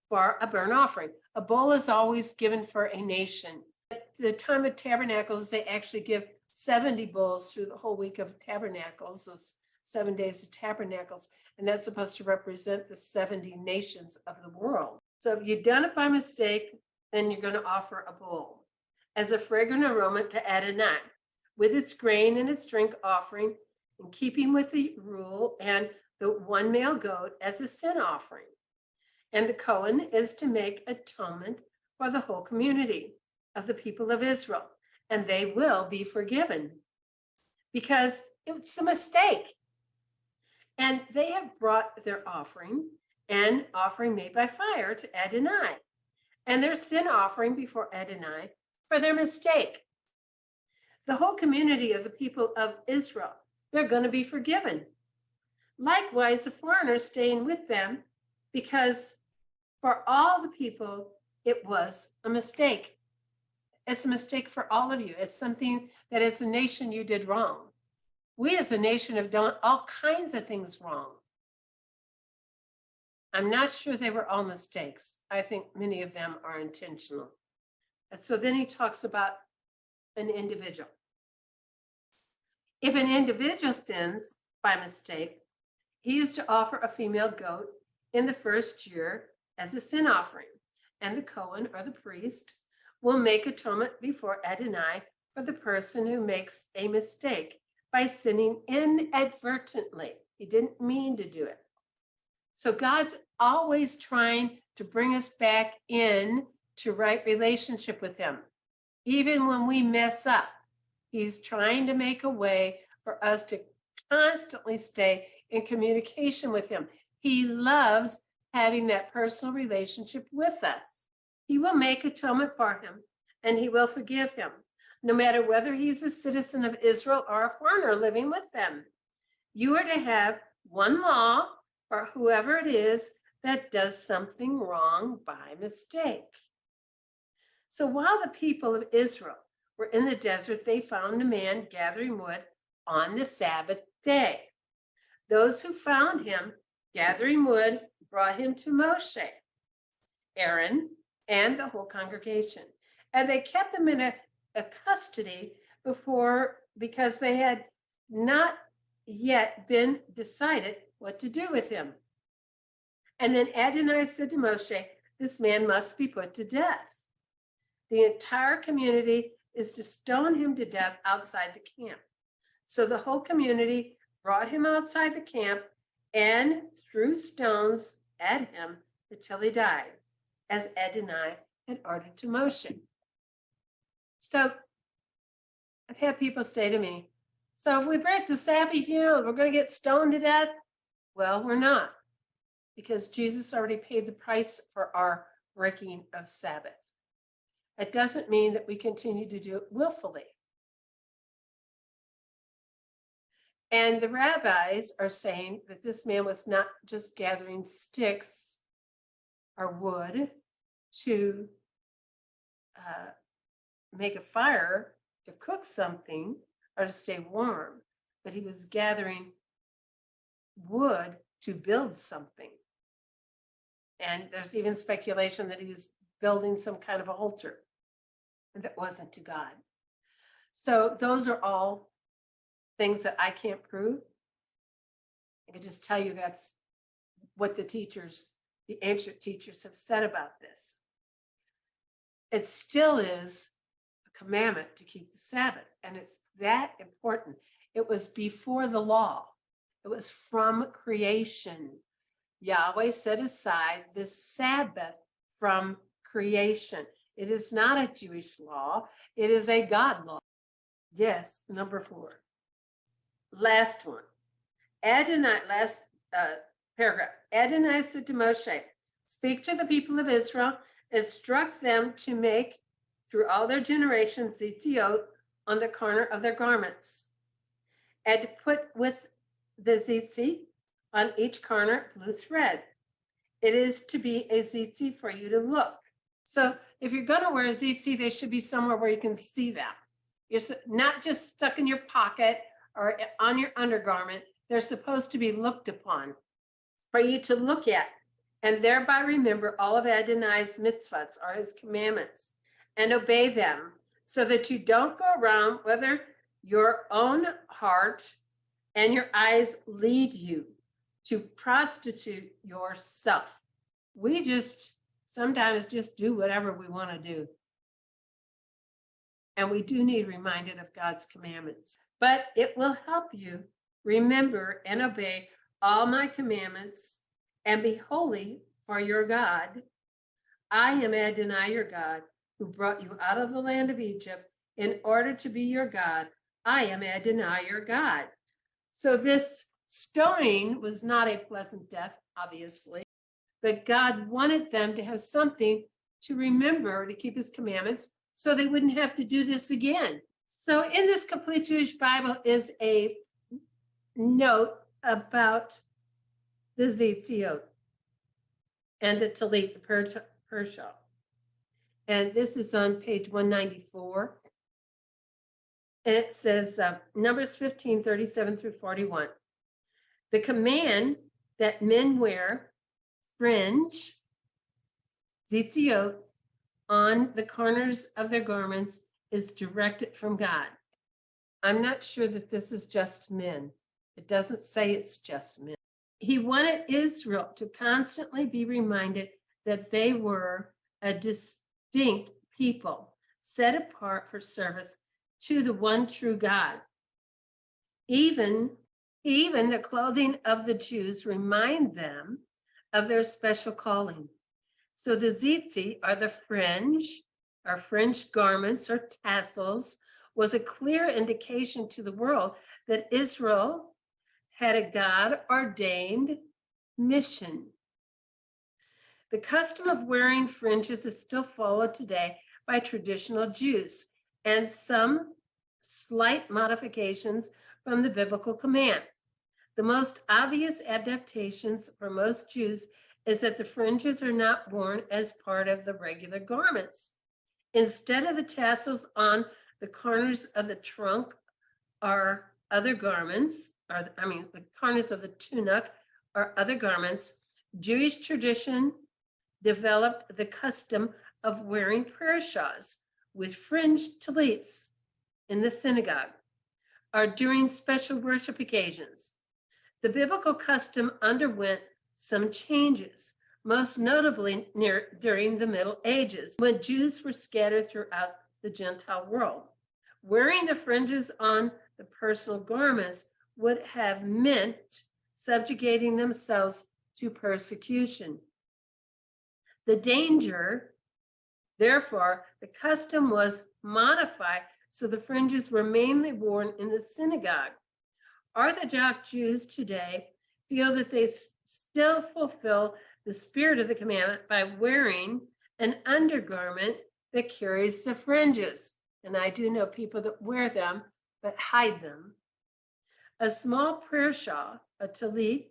for a burnt offering. A bull is always given for a nation. At the time of tabernacles, they actually give 70 bulls through the whole week of tabernacles, those 7 days of tabernacles, and that's supposed to represent the 70 nations of the world. So if you've done it by mistake, then you're going to offer a bull as a fragrant aroma to Adonai, with its grain and its drink offering, in keeping with the rule, and the one male goat as a sin offering. And the Cohen is to make atonement for the whole community of the people of Israel, and they will be forgiven because it's a mistake. And they have brought their offering, an offering made by fire, to Adonai, and their sin offering before Adonai for their mistake. The whole community of the people of Israel, they're going to be forgiven. Likewise, the foreigners staying with them, because for all the people, it was a mistake. It's a mistake for all of you. It's something that as a nation you did wrong. We as a nation have done all kinds of things wrong. I'm not sure they were all mistakes. I think many of them are intentional. And so then he talks about an individual. If an individual sins by mistake, he is to offer a female goat in the first year as a sin offering, and the Cohen or the priest will make atonement before Adonai for the person who makes a mistake by sinning inadvertently. He didn't mean to do it. So God's always trying to bring us back in to right relationship with him. Even when we mess up, he's trying to make a way for us to constantly stay in communication with him. He loves having that personal relationship with us. He will make atonement for him, and he will forgive him, no matter whether he's a citizen of Israel or a foreigner living with them. You are to have one law for whoever it is that does something wrong by mistake. So while the people of Israel were in the desert, they found a man gathering wood on the Sabbath day. Those who found him gathering wood brought him to Moshe, Aaron, and the whole congregation. And they kept him in a custody because they had not yet been decided what to do with him. And then Adonai said to Moshe, this man must be put to death. The entire community is to stone him to death outside the camp. So the whole community brought him outside the camp, and threw stones at him until he died, as Adonai had ordered to Moshe. So I've had people say to me, so if we break the Sabbath, we're going to get stoned to death. Well, we're not, because Jesus already paid the price for our breaking of Sabbath. It doesn't mean that we continue to do it willfully. And the rabbis are saying that this man was not just gathering sticks or wood to make a fire, to cook something, or to stay warm, but he was gathering wood to build something. And there's even speculation that he was building some kind of altar that wasn't to God. So those are all things that I can't prove. I can just tell you that's what the ancient teachers have said about this. It still is a commandment to keep the Sabbath, and it's that important. It was before the law. It was from creation. Yahweh set aside this Sabbath from creation. It is not a Jewish law. It is a God law. Yes, number 4. Last one. Last paragraph. Adonai said to Moshe, speak to the people of Israel, instruct them to make through all their generations zitziot on the corner of their garments, and to put with the zitzi on each corner blue thread. It is to be a zitzi for you to look. So if you're going to wear a zitzi, they should be somewhere where you can see them. You're not just stuck in your pocket or on your undergarment. They're supposed to be looked upon for you to look at, and thereby remember all of Adonai's mitzvahs, or his commandments, and obey them, so that you don't go around whether your own heart and your eyes lead you to prostitute yourself. We sometimes just do whatever we want to do. And we do need reminded of God's commandments. But it will help you remember and obey all my commandments and be holy for your God. I am Adonai, your God, who brought you out of the land of Egypt in order to be your God. I am Adonai, your God. So this stoning was not a pleasant death, obviously, but God wanted them to have something to remember, to keep his commandments, so they wouldn't have to do this again. So in this Complete Jewish Bible is a note about the zitziot and the talit, the pershal. And this is on page 194. And it says, Numbers 15, 37 through 41. The command that men wear fringe, zitziot, on the corners of their garments is directed from God. I'm not sure that this is just men. It doesn't say it's just men. He wanted Israel to constantly be reminded that they were a distinct people, set apart for service to the one true God. Even the clothing of the Jews remind them of their special calling. So the zitzi, are the fringe, or fringed garments or tassels, was a clear indication to the world that Israel had a God-ordained mission. The custom of wearing fringes is still followed today by traditional Jews, and some slight modifications from the biblical command. The most obvious adaptations for most Jews is that the fringes are not worn as part of the regular garments. Instead of the tassels on the corners of the trunk or other garments, the corners of the tunic or other garments, Jewish tradition developed the custom of wearing prayer shawls with fringed talits in the synagogue or during special worship occasions. The biblical custom underwent some changes, most notably during the Middle Ages, when Jews were scattered throughout the Gentile world. Wearing the fringes on the personal garments would have meant subjugating themselves to persecution. The danger, therefore, the custom was modified so the fringes were mainly worn in the synagogue. Orthodox Jews today feel that they still fulfill the spirit of the commandment by wearing an undergarment that carries the fringes. And I do know people that wear them, but hide them. A small prayer shawl, a tallit.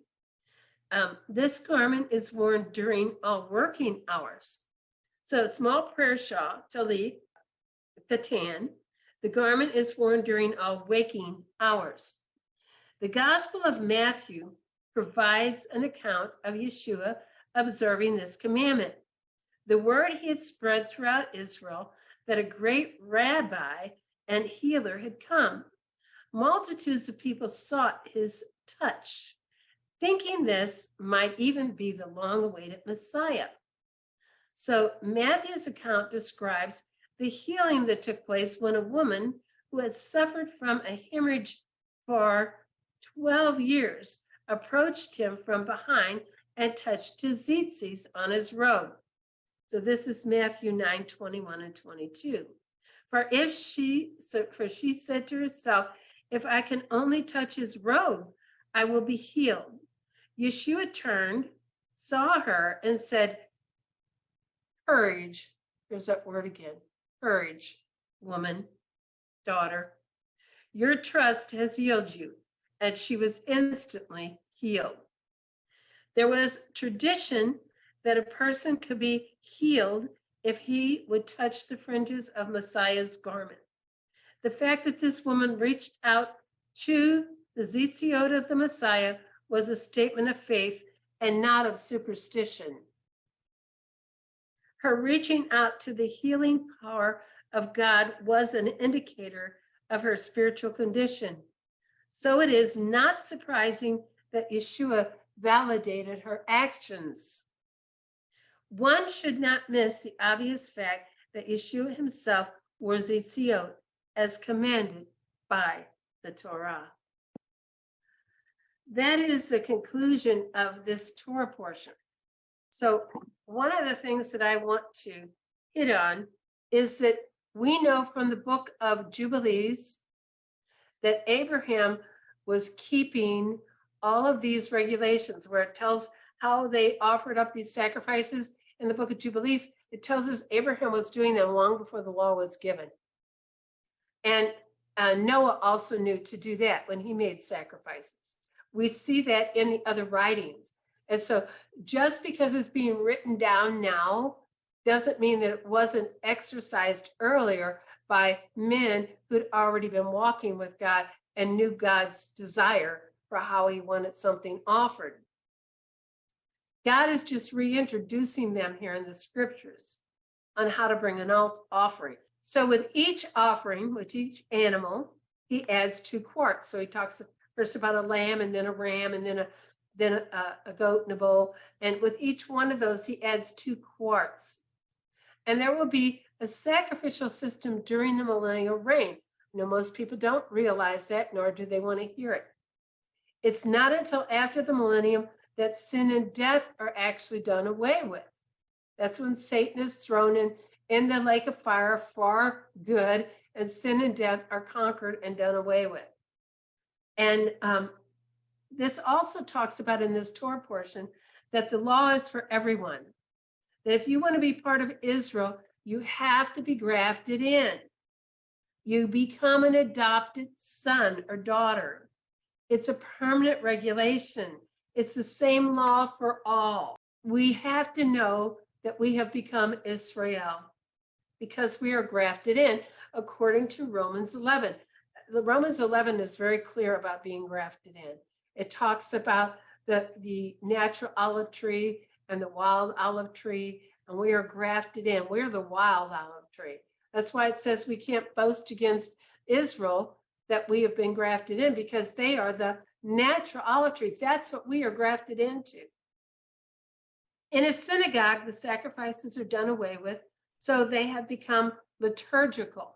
This garment is worn during all working hours. So a small prayer shawl, tallit, katan. The garment is worn during all waking hours. The Gospel of Matthew provides an account of Yeshua observing this commandment. The word he had spread throughout Israel that a great rabbi and healer had come. Multitudes of people sought his touch, thinking this might even be the long-awaited Messiah. So Matthew's account describes the healing that took place when a woman who had suffered from a hemorrhage for 12 years approached him from behind and touched his tzitzis on his robe. So this is Matthew 9:21 and 22. For she said to herself, if I can only touch his robe, I will be healed. Yeshua turned, saw her, and said, courage. There's that word again. Courage, woman, daughter. Your trust has healed you. And she was instantly healed. There was tradition that a person could be healed if he would touch the fringes of Messiah's garment. The fact that this woman reached out to the tzitziot of the Messiah was a statement of faith and not of superstition. Her reaching out to the healing power of God was an indicator of her spiritual condition. So it is not surprising that Yeshua validated her actions. One should not miss the obvious fact that Yeshua himself wore tzitziot as commanded by the Torah. That is the conclusion of this Torah portion. So one of the things that I want to hit on is that we know from the book of Jubilees that Abraham was keeping all of these regulations where it tells how they offered up these sacrifices in the book of Jubilees. It tells us Abraham was doing them long before the law was given. And Noah also knew to do that when he made sacrifices. We see that in the other writings. And so just because it's being written down now doesn't mean that it wasn't exercised earlier by men who'd already been walking with God and knew God's desire for how he wanted something offered. God is just reintroducing them here in the scriptures on how to bring an offering. So with each offering, with each animal, he adds 2 quarts. So he talks first about a lamb and then a ram and then a goat and a bull. And with each one of those, he adds 2 quarts. And there will be a sacrificial system during the millennial reign. Now, most people don't realize that, nor do they want to hear it. It's not until after the millennium that sin and death are actually done away with. That's when Satan is thrown in the lake of fire for good, and sin and death are conquered and done away with. And this also talks about in this Torah portion that the law is for everyone. That if you want to be part of Israel, you have to be grafted in. You become an adopted son or daughter. It's a permanent regulation. It's the same law for all. We have to know that we have become Israel because we are grafted in according to Romans 11. The Romans 11 is very clear about being grafted in. It talks about the natural olive tree and the wild olive tree, and we are grafted in. We're the wild olive tree. That's why it says we can't boast against Israel that we have been grafted in, because they are the natural olive trees. That's what we are grafted into. In a synagogue, the sacrifices are done away with, so they have become liturgical.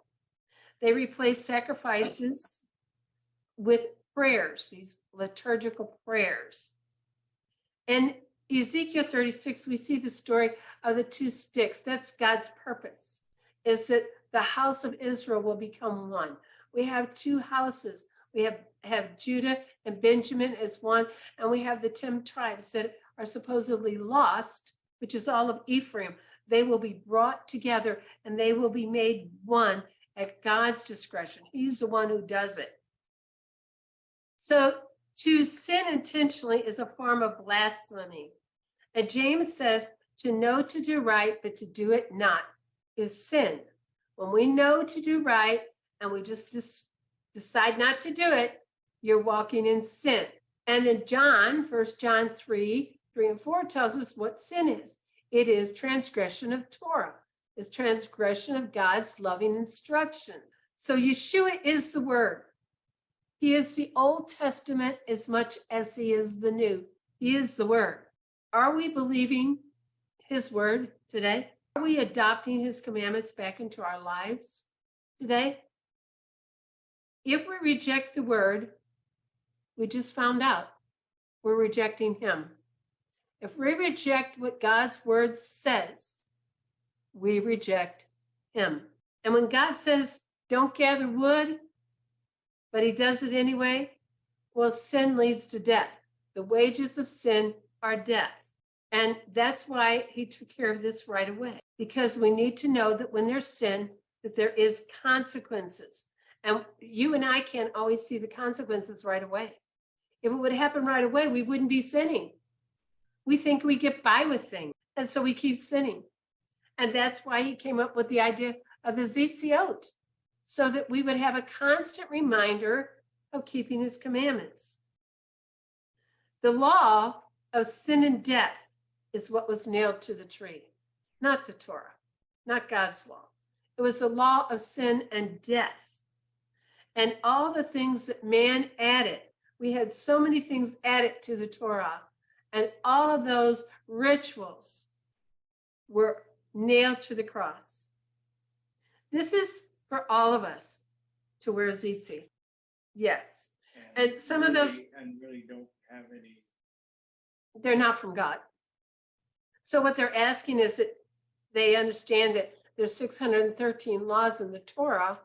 They replace sacrifices with prayers, these liturgical prayers. In Ezekiel 36, we see the story of the two sticks. That's God's purpose, is that the house of Israel will become one. We have two houses. We have Judah and Benjamin as one, and we have the 10 tribes that are supposedly lost, which is all of Ephraim. They will be brought together and they will be made one at God's discretion. He's the one who does it. So to sin intentionally is a form of blasphemy. And James says to know to do right, but to do it not is sin. When we know to do right and we just decide not to do it, you're walking in sin. And then John, 1 John 3:3-4 tells us what sin is. It is transgression of Torah. It's transgression of God's loving instructions. So Yeshua is the Word. He is the Old Testament as much as he is the New. He is the Word. Are we believing his Word today? Are we adopting his commandments back into our lives today? If we reject the Word, we just found out we're rejecting him. If we reject what God's Word says, we reject him. And when God says, don't gather wood, but he does it anyway, well, sin leads to death. The wages of sin are death. And that's why he took care of this right away, because we need to know that when there's sin, that there is consequences. And you and I can't always see the consequences right away. If it would happen right away, we wouldn't be sinning. We think we get by with things, and so we keep sinning. And that's why he came up with the idea of the Zitziot, so that we would have a constant reminder of keeping his commandments. The law of sin and death is what was nailed to the tree, not the Torah, not God's law. It was the law of sin and death. And all the things that man added, we had so many things added to the Torah, and all of those rituals were nailed to the cross. This is for all of us to wear tzitzit. Yes. And some of those really don't have any. They're not from God. So what they're asking is that they understand that there's 613 laws in the Torah,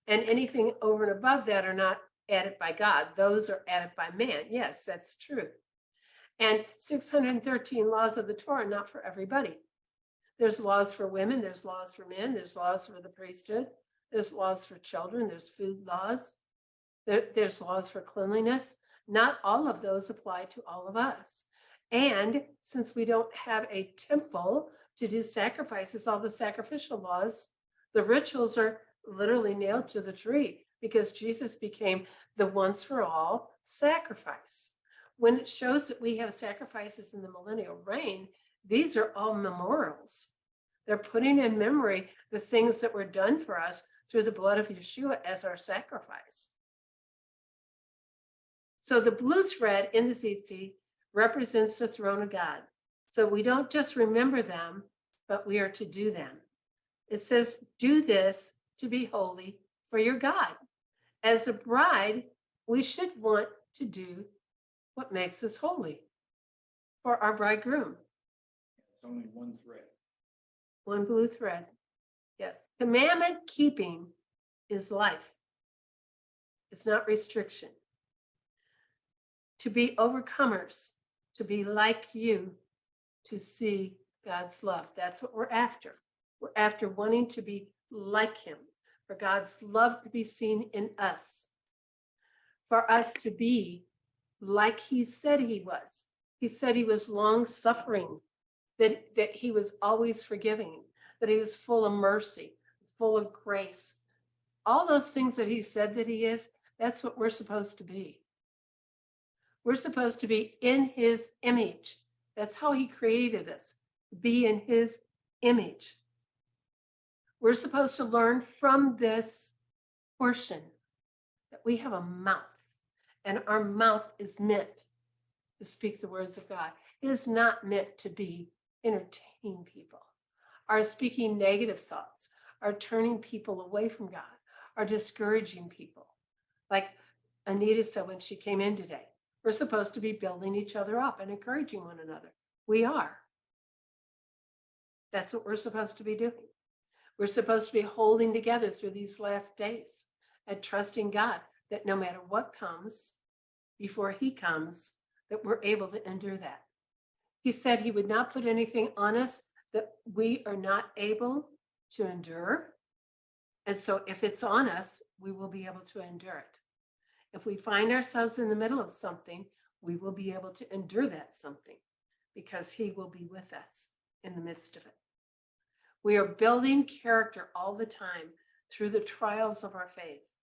and anything over and above that are not added by God. Those are added by man. Yes, that's true. And 613 laws of the Torah, not for everybody. There's laws for women, there's laws for men, there's laws for the priesthood, there's laws for children, there's food laws, there's laws for cleanliness. Not all of those apply to all of us. And since we don't have a temple to do sacrifices, all the sacrificial laws, the rituals are literally nailed to the tree, because Jesus became the once for all sacrifice. When it shows that we have sacrifices in the millennial reign, these are all memorials. They're putting in memory the things that were done for us through the blood of Yeshua as our sacrifice. So the blue thread in the tzitzit represents the throne of God. So we don't just remember them, but we are to do them. It says, do this to be holy for your God. As a bride, we should want to do what makes us holy for our bridegroom. It's only one thread. One blue thread. Yes. Commandment keeping is life. It's not restriction. To be overcomers, to be like you, to see God's love. That's what we're after. We're after wanting to be like him, for God's love to be seen in us, for us to be like he said he was. He said he was long suffering, that he was always forgiving, that he was full of mercy, full of grace. All those things that he said that he is, that's what we're supposed to be. We're supposed to be in his image. That's how he created us, to be in his image. We're supposed to learn from this portion that we have a mouth, and our mouth is meant to speak the words of God. It is not meant to be entertain people, are speaking negative thoughts, are turning people away from God, are discouraging people. Like Anita said when she came in today, we're supposed to be building each other up and encouraging one another. We are. That's what we're supposed to be doing. We're supposed to be holding together through these last days and trusting God that no matter what comes before he comes, that we're able to endure that. He said he would not put anything on us that we are not able to endure. And so if it's on us, we will be able to endure it. If we find ourselves in the middle of something, we will be able to endure that something because he will be with us in the midst of it. We are building character all the time through the trials of our faith.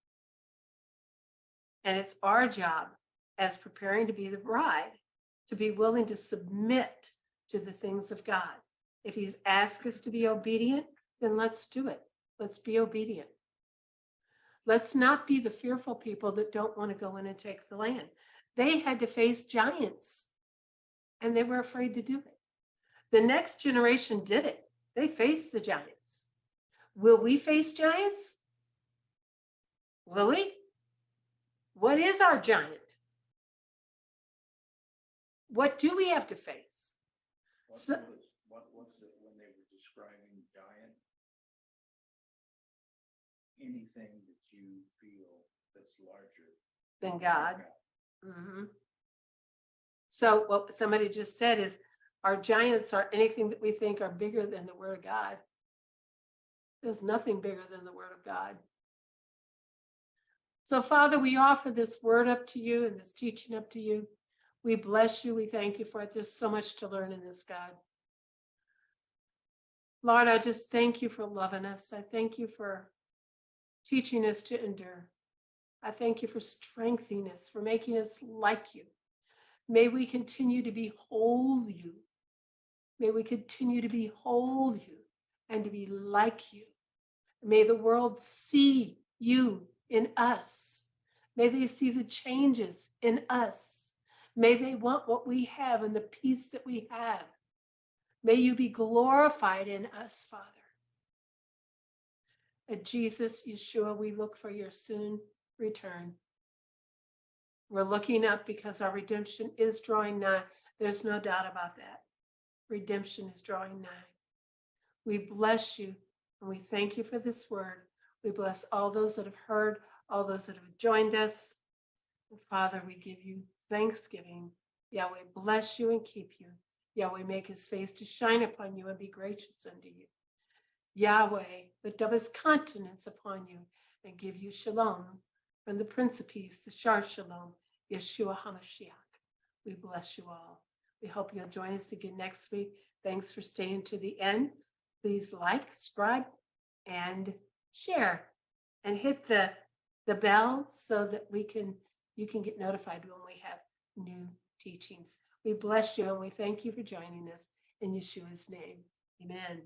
And it's our job as preparing to be the bride to be willing to submit to the things of God. If he's asked us to be obedient, then let's do it. Let's be obedient. Let's not be the fearful people that don't want to go in and take the land. They had to face giants and they were afraid to do it. The next generation did it. They faced the giants. Will we face giants? Will we? What is our giant? What do we have to face? What's So- it when they were describing giant? Anything that you feel that's larger Than God. Mhm. So what somebody just said is our giants are anything that we think are bigger than the word of God. There's nothing bigger than the word of God. So Father, we offer this word up to you and this teaching up to you. We bless you. We thank you for it. There's so much to learn in this, God. Lord, I just thank you for loving us. I thank you for teaching us to endure. I thank you for strengthening us, for making us like you. May we continue to behold you. May we continue to behold you and to be like you. May the world see you in us. May they see the changes in us. May they want what we have and the peace that we have. May you be glorified in us, Father. At Jesus, Yeshua, we look for your soon return. We're looking up because our redemption is drawing nigh. There's no doubt about that. Redemption is drawing nigh. We bless you and we thank you for this word. We bless all those that have heard, all those that have joined us. And Father, we give you thanksgiving. Yahweh, bless you and keep you. Yahweh, make his face to shine upon you and be gracious unto you. Yahweh, lift up his countenance upon you and give you shalom from the Prince of Peace, the Shar Shalom, Yeshua HaMashiach. We bless you all. We hope you'll join us again next week. Thanks for staying to the end. Please like, subscribe, and share. And hit the bell so that you can get notified when we have new teachings. We bless you and we thank you for joining us in Yeshua's name. Amen.